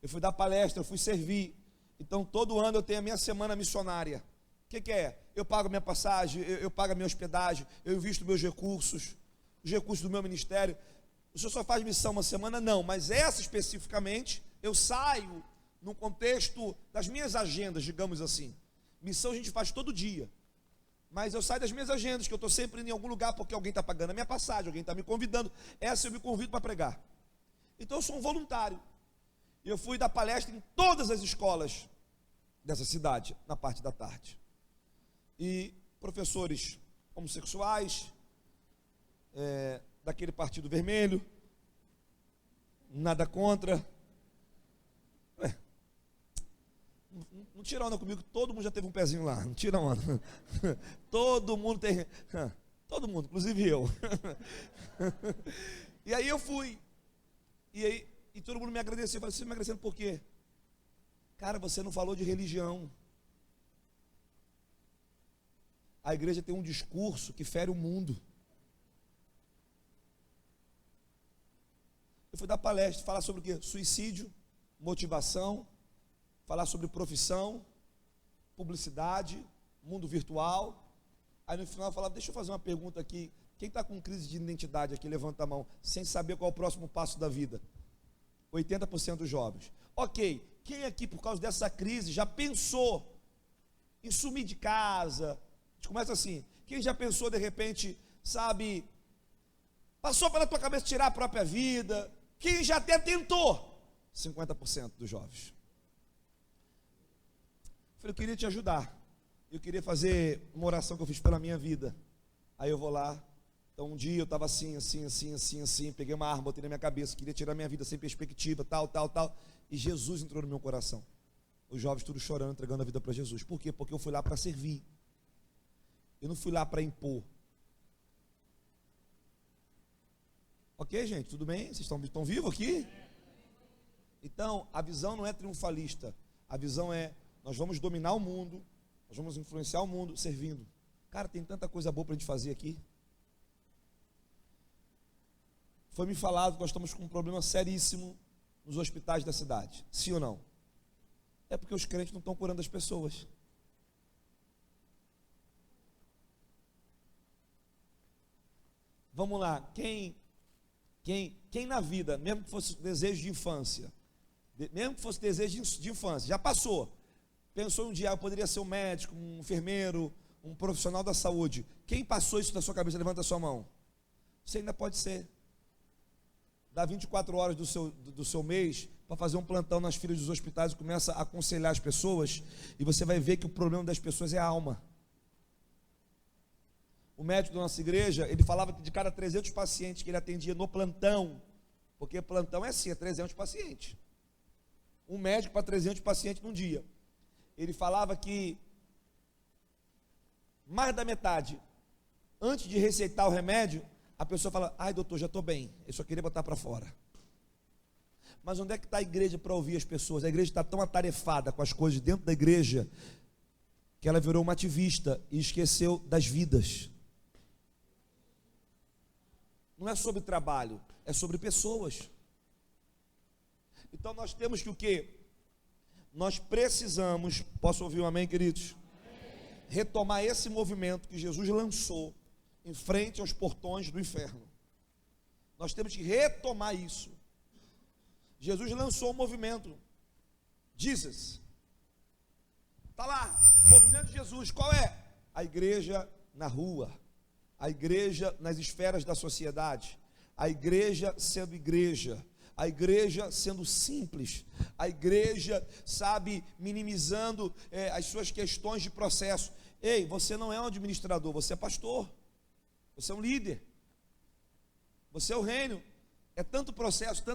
eu fui dar palestra, eu fui servir. Então todo ano eu tenho a minha semana missionária. O que é? Eu pago minha passagem, eu pago a minha hospedagem, eu invisto meus recursos, os recursos do meu ministério. O senhor só faz missão uma semana? Não, mas essa especificamente, eu saio no contexto das minhas agendas, digamos assim. Missão a gente faz todo dia, mas eu saio das minhas agendas, que eu estou sempre indo em algum lugar, porque alguém está pagando a minha passagem, alguém está me convidando. Essa eu me convido para pregar. Então eu sou um voluntário. Eu fui dar palestra em todas as escolas dessa cidade, na parte da tarde. E professores homossexuais, daquele partido vermelho, nada contra. Não tira onda comigo, todo mundo já teve um pezinho lá. Não tira onda. Todo mundo tem. Todo mundo, inclusive eu. E aí eu fui. E todo mundo me agradeceu. Eu falei, você me agradecendo por quê? Cara, você não falou de religião. A igreja tem um discurso que fere o mundo. Eu fui dar palestra, falar sobre o quê? Suicídio, motivação, falar sobre profissão, publicidade, mundo virtual. Aí no final eu falava, deixa eu fazer uma pergunta aqui. Quem está com crise de identidade aqui, levanta a mão, sem saber qual é o próximo passo da vida? 80% dos jovens. Ok, quem aqui por causa dessa crise já pensou em sumir de casa? A gente começa assim, quem já pensou de repente, sabe, passou pela tua cabeça tirar a própria vida? Quem já até tentou? 50% dos jovens. Eu falei, eu queria te ajudar. Eu queria fazer uma oração que eu fiz pela minha vida. Aí eu vou lá. Então um dia eu estava assim, peguei uma arma, botei na minha cabeça, queria tirar minha vida sem perspectiva, tal. E Jesus entrou no meu coração. Os jovens tudo chorando, entregando a vida para Jesus. Por quê? Porque eu fui lá para servir. Eu não fui lá para impor. Ok, gente? Tudo bem? Vocês estão vivos aqui? Então, a visão não é triunfalista. A visão é, nós vamos dominar o mundo, nós vamos influenciar o mundo servindo. Cara, tem tanta coisa boa para a gente fazer aqui. Foi me falado que nós estamos com um problema seríssimo nos hospitais da cidade. Sim ou não? É porque os crentes não estão curando as pessoas. Vamos lá, quem na vida, mesmo que fosse desejo de infância, já passou, pensou um dia, eu poderia ser um médico, um enfermeiro, um profissional da saúde. Quem passou isso na sua cabeça, levanta a sua mão. Você ainda pode ser. Dá 24 horas do seu mês para fazer um plantão nas filas dos hospitais e começa a aconselhar as pessoas, e você vai ver que o problema das pessoas é a alma. O médico da nossa igreja, ele falava que de cada 300 pacientes que ele atendia no plantão, porque plantão é assim, é 300 pacientes. Um médico para 300 pacientes num dia. Ele falava que mais da metade, antes de receitar o remédio, a pessoa fala, ai doutor, já estou bem, eu só queria botar para fora. Mas onde é que está a igreja para ouvir as pessoas? A igreja está tão atarefada com as coisas dentro da igreja, que ela virou uma ativista e esqueceu das vidas. Não é sobre trabalho, é sobre pessoas. Então nós temos que o quê? Nós precisamos, posso ouvir um amém, queridos? Amém. Retomar esse movimento que Jesus lançou em frente aos portões do inferno. Nós temos que retomar isso. Jesus lançou um movimento, Jesus. Está lá, o movimento de Jesus, qual é? A igreja na rua. A igreja nas esferas da sociedade, a igreja sendo igreja, a igreja sendo simples, a igreja, sabe, minimizando as suas questões de processo. Ei, você não é um administrador, você é pastor, você é um líder, você é o reino. É tanto processo, que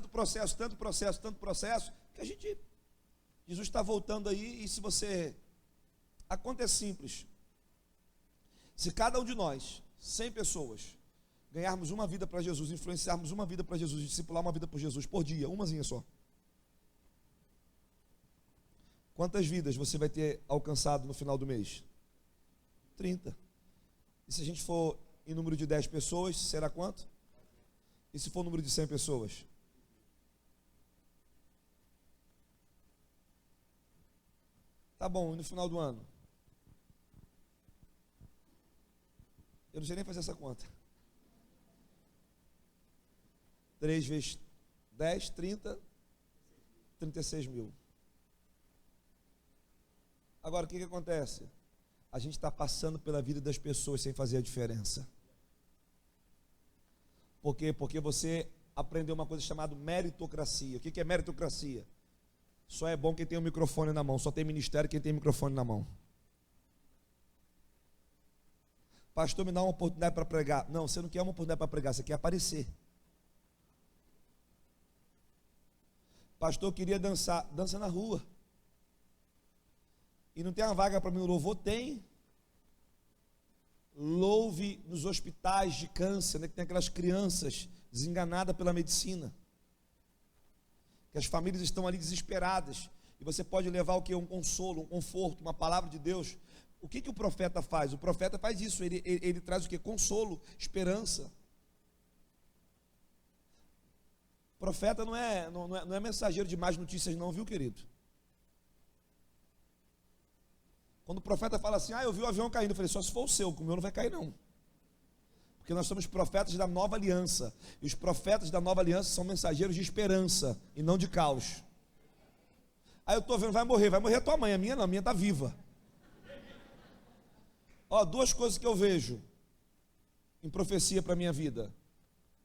Jesus está voltando aí. E se você, a conta é simples, se cada um de nós, 100 pessoas, ganharmos uma vida para Jesus, influenciarmos uma vida para Jesus, discipular uma vida por Jesus por dia, umazinha só, quantas vidas você vai ter alcançado no final do mês? 30. E se a gente for em número de 10 pessoas, será quanto? E se for número de 100 pessoas? Tá bom, e no final do ano? Eu não sei nem fazer essa conta. 3 vezes 10, 30, 36 mil. Agora, o que acontece? A gente está passando pela vida das pessoas sem fazer a diferença. Por quê? Porque você aprendeu uma coisa chamada meritocracia. O que é meritocracia? Só é bom quem tem o microfone na mão, só tem ministério quem tem microfone na mão. Pastor, me dá uma oportunidade para pregar. Não, você não quer uma oportunidade para pregar, você quer aparecer. Pastor, eu queria dançar. Dança na rua. E não tem uma vaga para mim no louvor? Tem. Louve nos hospitais de câncer, né, que tem aquelas crianças desenganadas pela medicina, que as famílias estão ali desesperadas, e você pode levar o que? Um consolo, um conforto, uma palavra de Deus. O que o profeta faz? O profeta faz isso, ele traz o que? Consolo, esperança. O profeta não é mensageiro de más notícias não, viu, querido? Quando o profeta fala assim, eu vi o avião caindo, eu falei, só se for o seu, o meu não vai cair não. Porque nós somos profetas da nova aliança, e os profetas da nova aliança são mensageiros de esperança, e não de caos. Aí eu estou vendo, vai morrer a tua mãe, a minha não, a minha está viva. Duas coisas que eu vejo em profecia para a minha vida.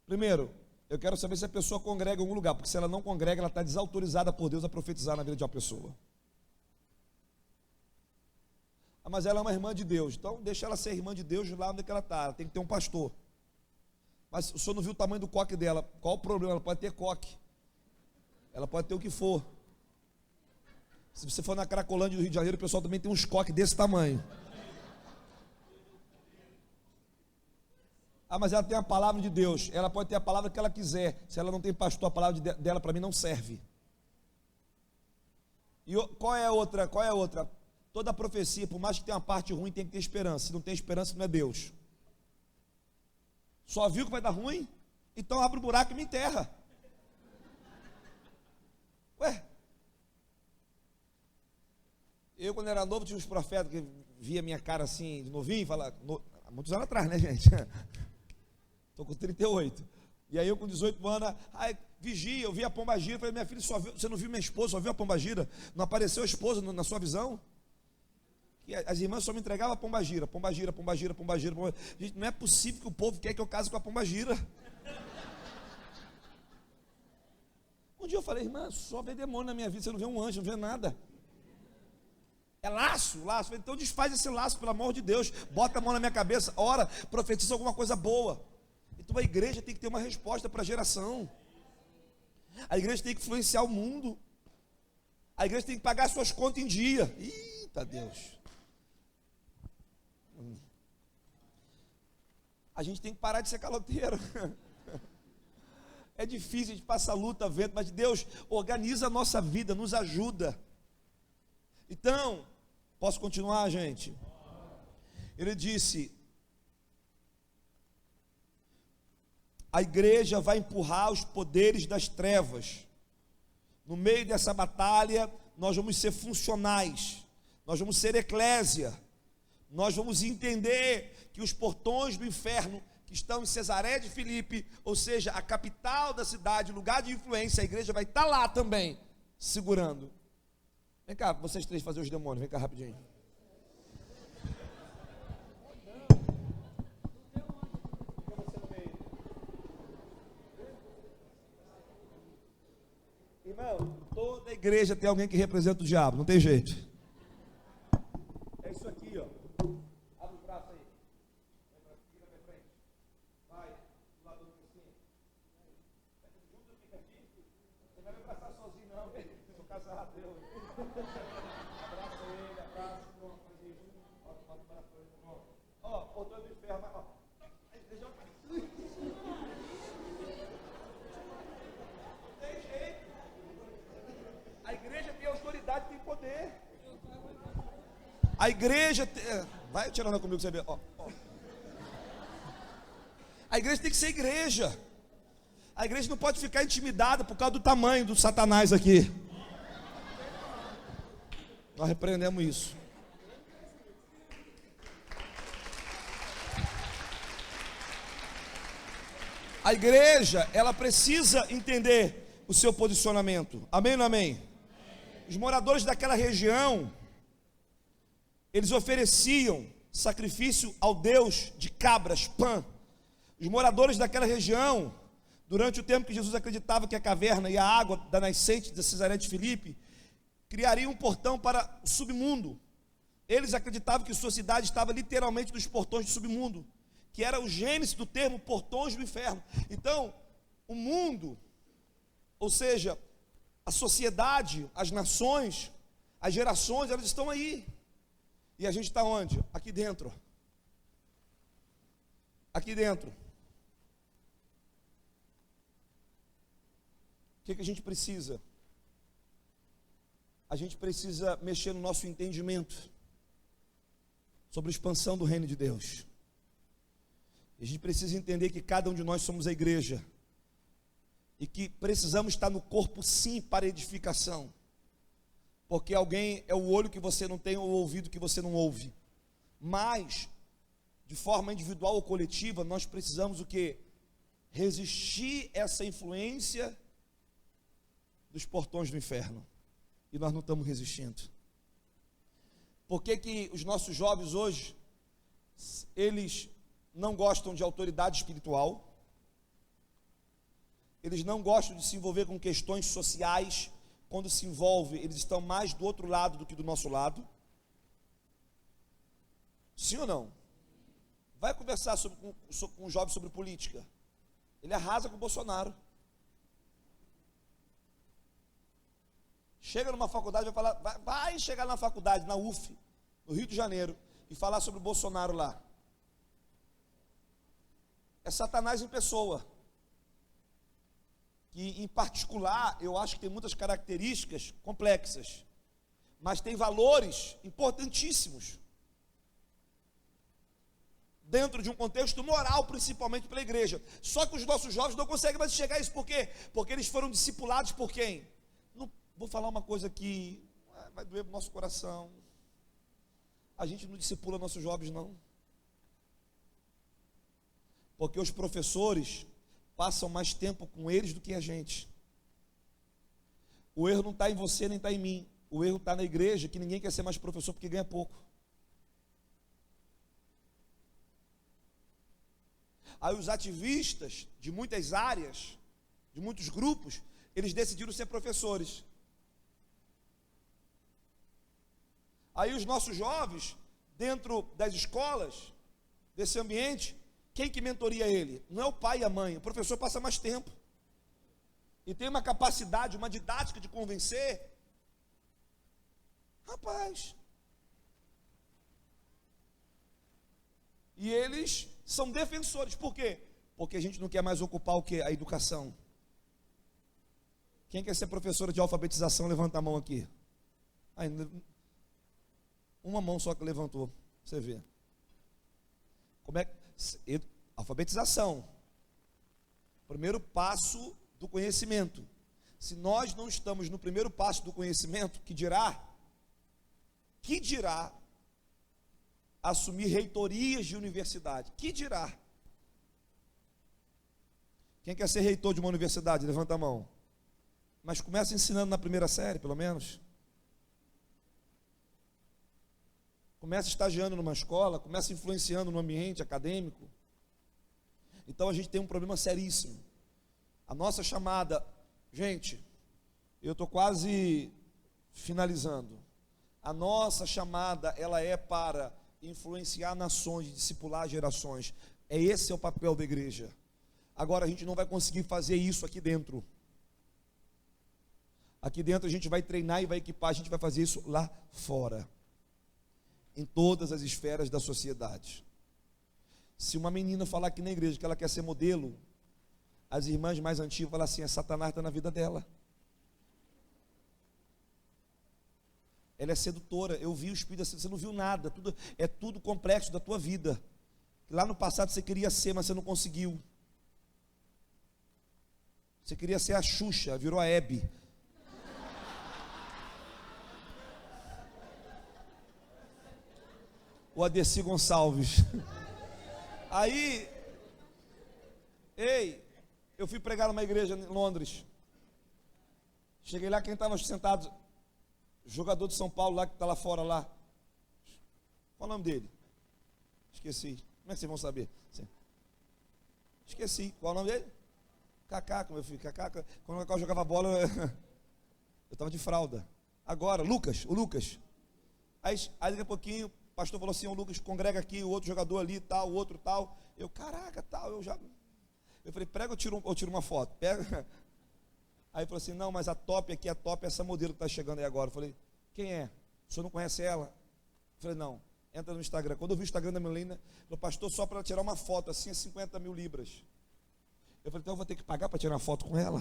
Primeiro, eu quero saber se a pessoa congrega em algum lugar, porque se ela não congrega, ela está desautorizada por Deus a profetizar na vida de uma pessoa. Mas ela é uma irmã de Deus, então deixa ela ser irmã de Deus lá onde ela está, ela tem que ter um pastor. Mas o senhor não viu o tamanho do coque dela, qual o problema? Ela pode ter coque, ela pode ter o que for. Se você for na Cracolândia do Rio de Janeiro, o pessoal também tem uns coques desse tamanho. Mas ela tem a palavra de Deus, ela pode ter a palavra que ela quiser, se ela não tem pastor, a palavra dela para mim não serve. E qual é a outra? Toda profecia, por mais que tenha uma parte ruim, tem que ter esperança. Se não tem esperança, não é Deus. Só viu que vai dar ruim? Então abre o buraco e me enterra. Eu quando era novo, tinha uns profetas que via minha cara assim, de novinho, há muitos anos atrás, né, gente? Estou com 38. E aí eu com 18 anos, vigia, eu vi a pombagira, falei, minha filha, você não viu minha esposa, só viu a pombagira? Não apareceu a esposa na sua visão? E as irmãs só me entregavam a pombagira. Gente, não é possível que o povo quer que eu case com a pombagira. Um dia eu falei, irmã, só vê demônio na minha vida, você não vê um anjo, não vê nada. É laço. Então desfaz esse laço, pelo amor de Deus. Bota a mão na minha cabeça, ora, profetiza alguma coisa boa. Então a igreja tem que ter uma resposta para a geração. A igreja tem que influenciar o mundo. A igreja tem que pagar suas contas em dia. Eita Deus. A gente tem que parar de ser caloteiro. É difícil, a gente passa luta, vento, mas Deus organiza a nossa vida, nos ajuda. Então, posso continuar, gente? Ele disse, a igreja vai empurrar os poderes das trevas. No meio dessa batalha, nós vamos ser funcionais, nós vamos ser eclésia, nós vamos entender que os portões do inferno que estão em Cesareia de Filipe, ou seja, a capital da cidade, lugar de influência, a igreja vai estar lá também, segurando. Vem cá, vocês três fazer os demônios, vem cá rapidinho. Irmão, toda igreja tem alguém que representa o diabo, não tem jeito. É isso aqui, ó. Abre o braço aí. Fica pra frente. Vai, do lado do vizinho. Junto, fica aqui. Você não vai me abraçar sozinho, não. Sou casado, eu. Abraça ele, abraça. Pronto, faz isso. Bota o braço pra ele. Ó, portão do inferno, vai, ó. A igreja tem autoridade, tem poder. A igreja vai tirando comigo, você vê. A igreja tem que ser igreja. A igreja não pode ficar intimidada por causa do tamanho do Satanás aqui. Nós repreendemos isso. A igreja, ela precisa entender o seu posicionamento. Amém ou não amém? Os moradores daquela região, eles ofereciam sacrifício ao Deus de cabras, Pan. Os moradores daquela região, durante o tempo que Jesus acreditava que a caverna e a água da nascente de Cesareia de Filipe criariam um portão para o submundo. Eles acreditavam que sua cidade estava literalmente nos portões do submundo, que era o gênese do termo portões do inferno. Então, o mundo, ou seja, a sociedade, as nações, As gerações, elas estão aí. E a gente está onde? Aqui dentro. Aqui dentro. O que a gente precisa? A gente precisa mexer no nosso entendimento sobre a expansão do reino de Deus. A gente precisa entender que cada um de nós somos a igreja e que precisamos estar no corpo sim para edificação, porque alguém é o olho que você não tem ou o ouvido que você não ouve, mas de forma individual ou coletiva nós precisamos o quê? Resistir essa influência dos portões do inferno, e nós não estamos resistindo. Por que os nossos jovens hoje, eles não gostam de autoridade espiritual, eles não gostam de se envolver com questões sociais? Quando se envolve, eles estão mais do outro lado do que do nosso lado. Sim ou não? Vai conversar com um jovem sobre política, ele arrasa com o Bolsonaro. Chega numa faculdade, vai falar, vai chegar na faculdade, na UF, no Rio de Janeiro, e falar sobre o Bolsonaro lá. É Satanás em pessoa. Que em particular, eu acho que tem muitas características complexas, mas tem valores importantíssimos, dentro de um contexto moral, principalmente para a igreja. Só que os nossos jovens não conseguem mais chegar a isso. Por quê? Porque eles foram discipulados por quem? Não, vou falar uma coisa que vai doer para o nosso coração. A gente não discipula nossos jovens, não. Porque os professores passam mais tempo com eles do que a gente. O erro não está em você, nem está em mim. O erro está na igreja, que ninguém quer ser mais professor porque ganha pouco. Aí os ativistas de muitas áreas, de muitos grupos, eles decidiram ser professores. Aí os nossos jovens, dentro das escolas, desse ambiente, quem que mentoria ele? Não é o pai e a mãe, o professor passa mais tempo. E tem uma capacidade, uma didática de convencer. Rapaz. E eles são defensores. Por quê? Porque a gente não quer mais ocupar o quê? A educação. Quem quer ser professora de alfabetização, levanta a mão aqui. Uma mão só que levantou. Você vê. Como é que... Alfabetização, primeiro passo do conhecimento. Se nós não estamos no primeiro passo do conhecimento, que dirá assumir reitorias de universidade? Que dirá? Quem quer ser reitor de uma universidade? Levanta a mão. Mas começa ensinando na primeira série, pelo menos. Começa estagiando numa escola, começa influenciando no ambiente acadêmico. Então a gente tem um problema seríssimo. A nossa chamada, gente, eu estou quase finalizando. A nossa chamada, ela é para influenciar nações, discipular gerações. Esse é o papel da igreja. Agora a gente não vai conseguir fazer isso aqui dentro. Aqui dentro a gente vai treinar e vai equipar, a gente vai fazer isso lá fora, em todas as esferas da sociedade. Se uma menina falar aqui na igreja que ela quer ser modelo, as irmãs mais antigas falam assim, Satanás está na vida dela. Ela é sedutora, eu vi o espírito, você não viu nada, é tudo complexo da tua vida. Lá no passado você queria ser, mas você não conseguiu. Você queria ser a Xuxa, virou a Hebe. O Adeci Gonçalves. Aí, eu fui pregar numa igreja em Londres. Cheguei lá, quem estava sentado, jogador de São Paulo lá, que está lá fora lá. Qual o nome dele? Esqueci. Como é que vocês vão saber? Esqueci. Qual o nome dele? Kaká, meu filho. Kaká. Quando o Kaká jogava bola, eu estava de fralda. Agora, o Lucas. Aí daqui a pouquinho, o pastor falou assim, o Lucas congrega aqui, o outro jogador ali, tal, o outro tal. Eu, caraca, tal, eu falei, prega, eu tiro uma foto. Pega. Aí falou assim, não, mas a top aqui, é essa modelo que está chegando aí agora. Eu falei, Quem é? O senhor não conhece ela? Eu falei, não, entra no Instagram. Quando eu vi o Instagram da Melina, falou, pastor, só para tirar uma foto assim é 50 mil libras. Eu falei, então eu vou ter que pagar para tirar uma foto com ela?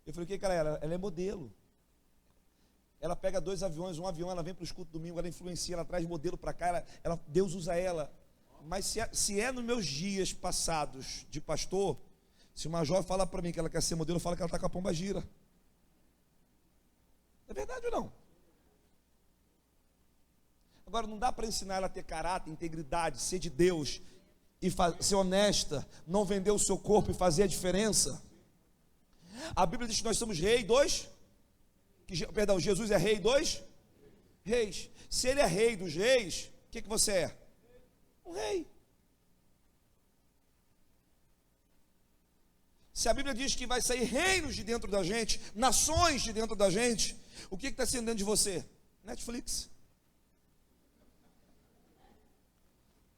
Eu falei, o que que ela é? Ela é modelo. Ela pega 2 aviões, um avião, ela vem para o culto domingo, ela influencia, ela traz modelo para cá, Deus usa ela. Mas se é nos meus dias passados de pastor, se uma jovem fala para mim que ela quer ser modelo, eu falo que ela está com a pomba gira. É verdade ou não? Agora, não dá para ensinar ela a ter caráter, integridade, ser de Deus, e ser honesta, não vender o seu corpo e fazer a diferença. A Bíblia diz que nós somos rei dos... Jesus é rei dos reis. Se ele é rei dos reis, o que você é? Um rei. Se a Bíblia diz que vai sair reinos de dentro da gente, nações de dentro da gente, o que está sendo dentro de você? Netflix.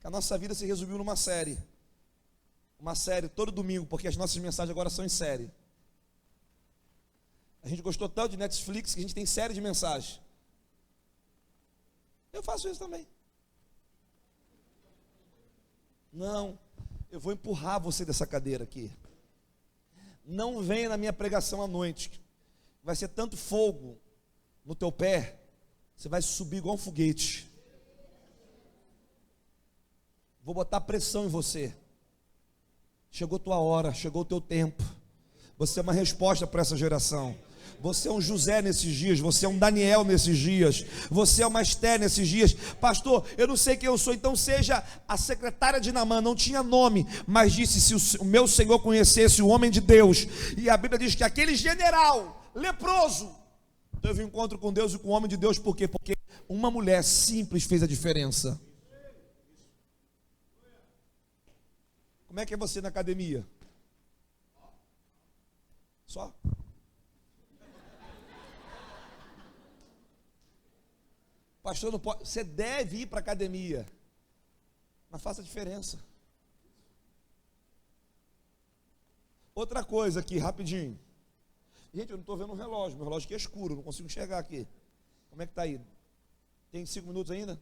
A nossa vida se resumiu numa série. Uma série todo domingo, porque as nossas mensagens agora são em série. A gente gostou tanto de Netflix que a gente tem série de mensagens. Eu faço isso também. Não, eu vou empurrar você dessa cadeira aqui. Não venha na minha pregação à noite. Vai ser tanto fogo no teu pé, você vai subir igual um foguete. Vou botar pressão em você. Chegou tua hora, chegou o teu tempo. Você é uma resposta para essa geração. Você é um José nesses dias, você é um Daniel nesses dias, você é uma Esther nesses dias. Pastor, eu não sei quem eu sou, então seja a secretária de Naamã, não tinha nome, mas disse, se o meu Senhor conhecesse o homem de Deus, e a Bíblia diz que aquele general leproso teve um encontro com Deus e com o homem de Deus, por quê? Porque uma mulher simples fez a diferença. Como é que é você na academia? Só? Pastor, não pode. Você deve ir para a academia, mas faça a diferença. Outra coisa aqui, rapidinho. Gente, eu não estou vendo o relógio, meu relógio aqui é escuro, não consigo enxergar aqui. Como é que está aí? Tem 5 minutos ainda?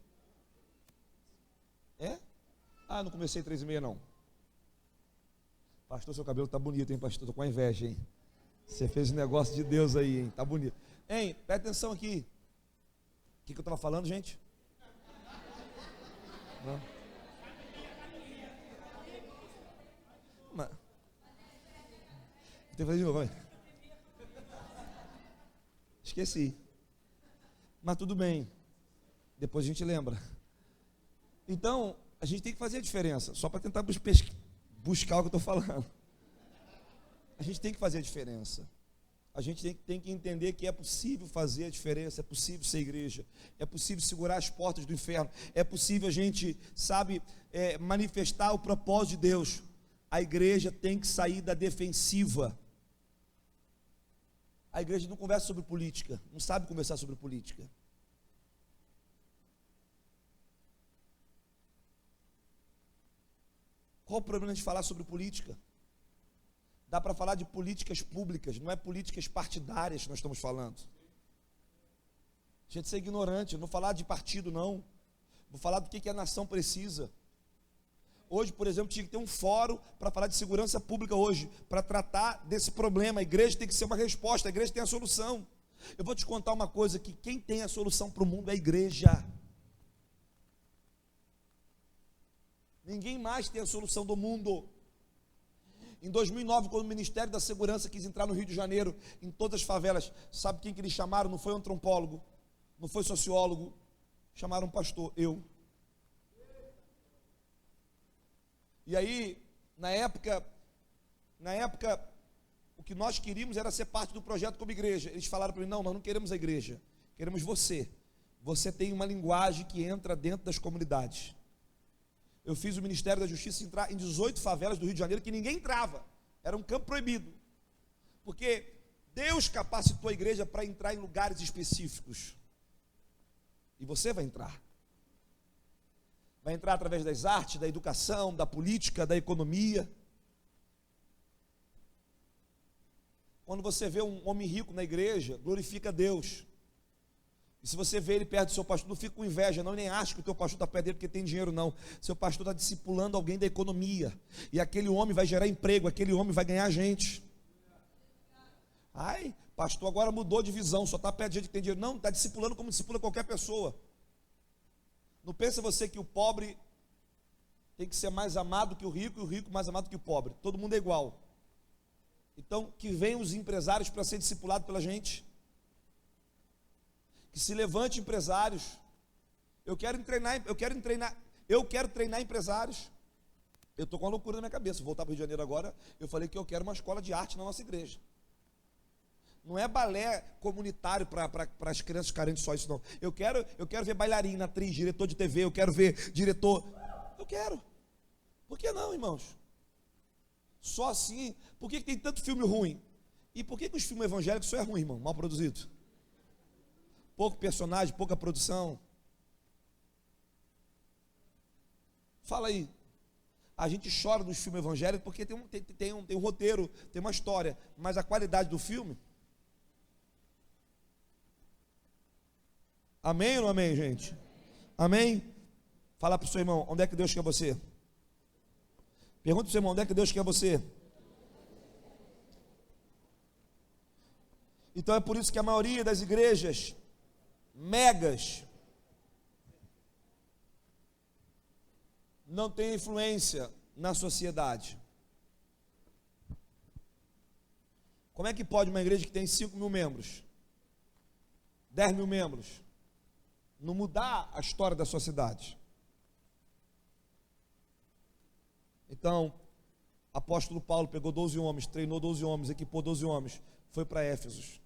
É? Ah, não comecei 3h30 não. Pastor, seu cabelo está bonito, hein, pastor? Estou com a inveja, hein? Você fez um negócio de Deus aí, hein? Está bonito. Hein, presta atenção aqui. O que eu estava falando, gente? Não. Mas... Tem que fazer de novo, vai. Esqueci. Mas tudo bem. Depois a gente lembra. Então, a gente tem que fazer a diferença. Só para tentar buscar o que eu estou falando. A gente tem que fazer a diferença. A gente tem que entender que é possível fazer a diferença, é possível ser igreja, é possível segurar as portas do inferno, é possível a gente, manifestar o propósito de Deus. A igreja tem que sair da defensiva. A igreja não conversa sobre política, não sabe conversar sobre política. Qual o problema de falar sobre política? Dá para falar de políticas públicas, não é políticas partidárias que nós estamos falando. Gente, ser ignorante, não vou falar de partido não, vou falar do que a nação precisa. Hoje, por exemplo, tinha que ter um fórum para falar de segurança pública hoje, para tratar desse problema. A igreja tem que ser uma resposta, a igreja tem a solução. Eu vou te contar uma coisa, que quem tem a solução para o mundo é a igreja. Ninguém mais tem a solução do mundo. Em 2009, quando o Ministério da Segurança quis entrar no Rio de Janeiro, em todas as favelas, sabe quem que eles chamaram? Não foi um antropólogo, não foi sociólogo, chamaram um pastor, eu. E aí, na época, o que nós queríamos era ser parte do projeto como igreja. Eles falaram para mim, não, nós não queremos a igreja, queremos você. Você tem uma linguagem que entra dentro das comunidades. Eu fiz o Ministério da Justiça entrar em 18 favelas do Rio de Janeiro que ninguém entrava, era um campo proibido, porque Deus capacitou a igreja para entrar em lugares específicos, e você vai entrar através das artes, da educação, da política, da economia. Quando você vê um homem rico na igreja, glorifica a Deus. E se você vê ele perto do seu pastor, não fica com inveja, não, nem acha que o teu pastor está perto dele porque tem dinheiro, não. Seu pastor está discipulando alguém da economia. E aquele homem vai gerar emprego, aquele homem vai ganhar gente. Ai, pastor agora mudou de visão, só está perto de gente que tem dinheiro. Não, está discipulando como discipula qualquer pessoa. Não pensa você que o pobre tem que ser mais amado que o rico e o rico mais amado que o pobre. Todo mundo é igual. Então, que venham os empresários para ser discipulado pela gente. Que se levante empresários. Eu quero treinar empresários. Eu estou com uma loucura na minha cabeça. Vou voltar para o Rio de Janeiro agora. Eu falei que eu quero uma escola de arte na nossa igreja. Não é balé comunitário para as crianças carentes só isso, não. Eu quero ver bailarina, atriz, diretor de TV. Eu quero ver diretor. Eu quero. Por que não, irmãos? Só assim. Por que tem tanto filme ruim? E por que os filmes evangélicos só é ruim, irmão? Mal produzido. Pouco personagem, pouca produção. Fala aí. A gente chora dos filmes evangélicos porque tem um roteiro, tem uma história. Mas a qualidade do filme... Amém ou não amém, gente? Amém? Fala para o seu irmão, onde é que Deus quer você? Pergunta para o seu irmão, onde é que Deus quer você? Então é por isso que a maioria das igrejas megas não tem influência na sociedade. Como é que pode uma igreja que tem 5 mil membros, 10 mil membros, não mudar a história da sua cidade? Então, apóstolo Paulo pegou 12 homens, treinou 12 homens, equipou 12 homens, foi para Éfeso.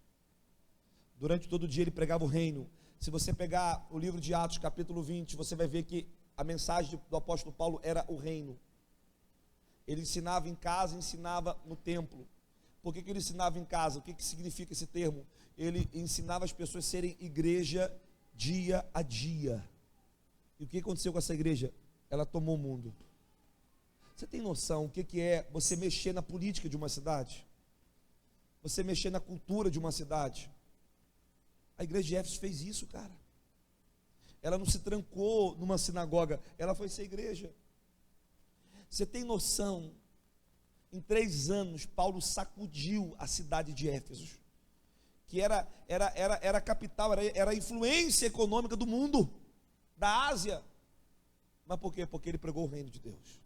Durante todo o dia ele pregava o reino. Se você pegar o livro de Atos, capítulo 20, você vai ver que a mensagem do apóstolo Paulo era o reino. Ele ensinava em casa, ensinava no templo. Por que ele ensinava em casa? O que significa esse termo? Ele ensinava as pessoas a serem igreja dia a dia. E o que aconteceu com essa igreja? Ela tomou o mundo. Você tem noção o que é você mexer na política de uma cidade? Você mexer na cultura de uma cidade? A igreja de Éfeso fez isso, cara. Ela não se trancou numa sinagoga, ela foi ser igreja. Você tem noção? Em 3 anos, Paulo sacudiu a cidade de Éfeso, que era a capital, era a influência econômica do mundo, da Ásia. Mas por quê? Porque ele pregou o reino de Deus.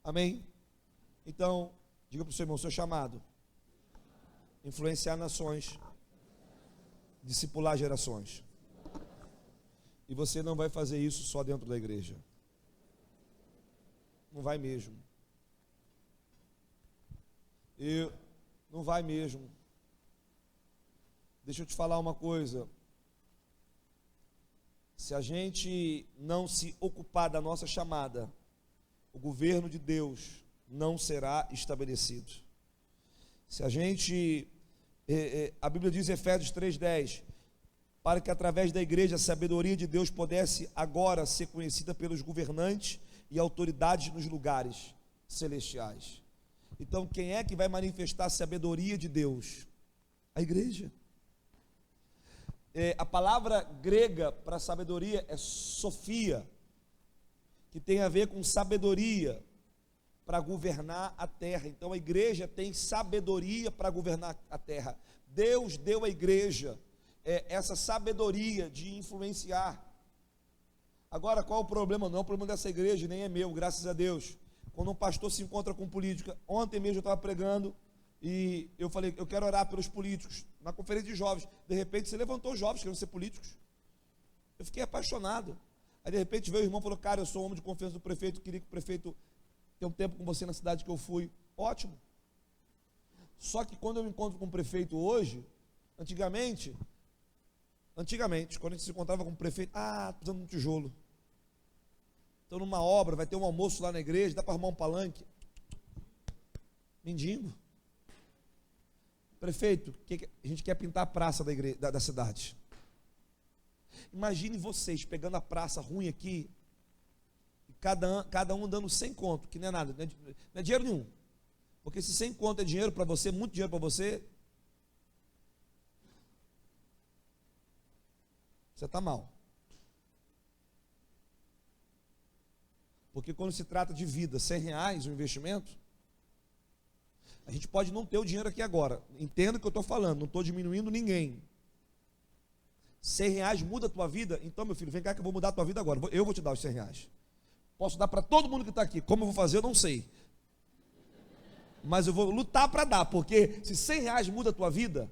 Amém? Então, diga para o seu irmão, seu chamado: influenciar nações, discipular gerações. E você não vai fazer isso só dentro da igreja. Não vai mesmo. Não vai mesmo. Deixa eu te falar uma coisa. Se a gente não se ocupar da nossa chamada, o governo de Deus não será estabelecido. Se a gente... a Bíblia diz em Efésios 3:10, para que através da igreja a sabedoria de Deus pudesse agora ser conhecida pelos governantes e autoridades nos lugares celestiais. Então, quem é que vai manifestar a sabedoria de Deus? A igreja. A palavra grega para sabedoria é sofia, que tem a ver com sabedoria para governar a terra. Então a igreja tem sabedoria para governar a terra. Deus deu à igreja essa sabedoria de influenciar. Agora, qual é o problema? Não é o problema dessa igreja, nem é meu, graças a Deus. Quando um pastor se encontra com política, ontem mesmo eu estava pregando e eu falei, eu quero orar pelos políticos, na conferência de jovens. De repente se levantou jovens querendo ser políticos. Eu fiquei apaixonado. Aí de repente veio o irmão e falou, cara, eu sou homem de confiança do prefeito, queria que o prefeito tenha um tempo com você na cidade que eu fui. Ótimo. Só que quando eu me encontro com o prefeito hoje, antigamente, quando a gente se encontrava com o prefeito, precisando de um tijolo. Então numa obra, vai ter um almoço lá na igreja, dá para arrumar um palanque. Mendigo. Prefeito, a gente quer pintar a praça da igreja, da cidade. Imagine vocês pegando a praça ruim aqui, e cada um dando 100 conto, que não é nada, não é dinheiro nenhum. Porque se 100 conto é dinheiro para você, muito dinheiro para você. Você está mal. Porque quando se trata de vida, R$100 o investimento, a gente pode não ter o dinheiro aqui agora. Entenda o que eu estou falando, não estou diminuindo ninguém. R$100 muda a tua vida? Então, meu filho, vem cá que eu vou mudar a tua vida agora. Eu vou te dar os R$100. Posso dar para todo mundo que está aqui. Como eu vou fazer, eu não sei. Mas eu vou lutar para dar, porque se R$100 muda a tua vida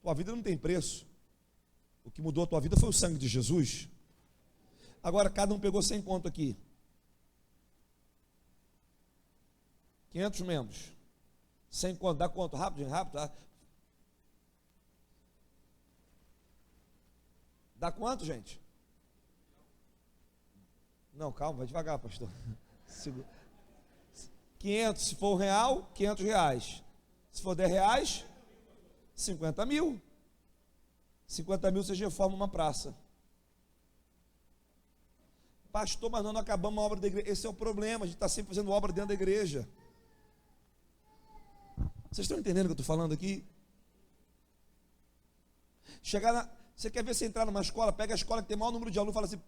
não tem preço. O que mudou a tua vida foi o sangue de Jesus. Agora, cada um pegou 100 conto aqui. 500 membros. 100 conto, dá quanto? Rápido, rápido. Tá? Dá quanto, gente? Não, calma, vai devagar, pastor. 500, se for real, R$500. Se for R$10, 50 mil. 50 mil você reforma uma praça. Pastor, mas nós não acabamos a obra da igreja. Esse é o problema, a gente está sempre fazendo obra dentro da igreja. Vocês estão entendendo o que eu estou falando aqui? Você quer ver você entrar numa escola, pega a escola que tem o maior número de alunos e fala assim,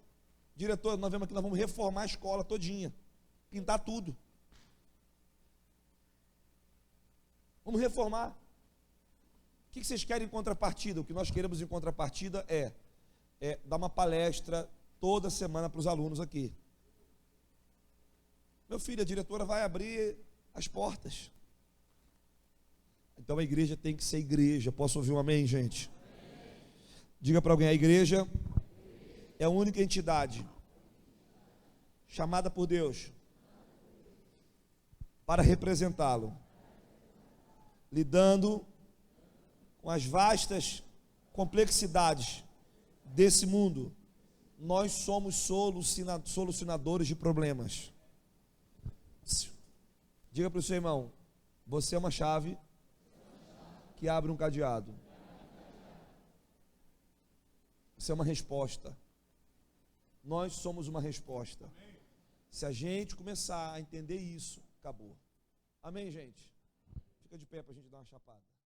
diretor, nós vemos aqui, nós vamos reformar a escola todinha, pintar tudo. Vamos reformar. O que vocês querem em contrapartida? O que nós queremos em contrapartida é dar uma palestra toda semana para os alunos aqui. Meu filho, a diretora vai abrir as portas. Então a igreja tem que ser igreja. Posso ouvir um amém, gente? Diga para alguém, a igreja é a única entidade chamada por Deus para representá-lo, lidando com as vastas complexidades desse mundo. Nós somos solucionadores de problemas. Diga para o seu irmão, você é uma chave que abre um cadeado. Isso é uma resposta. Nós somos uma resposta. Se a gente começar a entender isso, acabou. Amém, gente? Fica de pé para a gente dar uma chapada.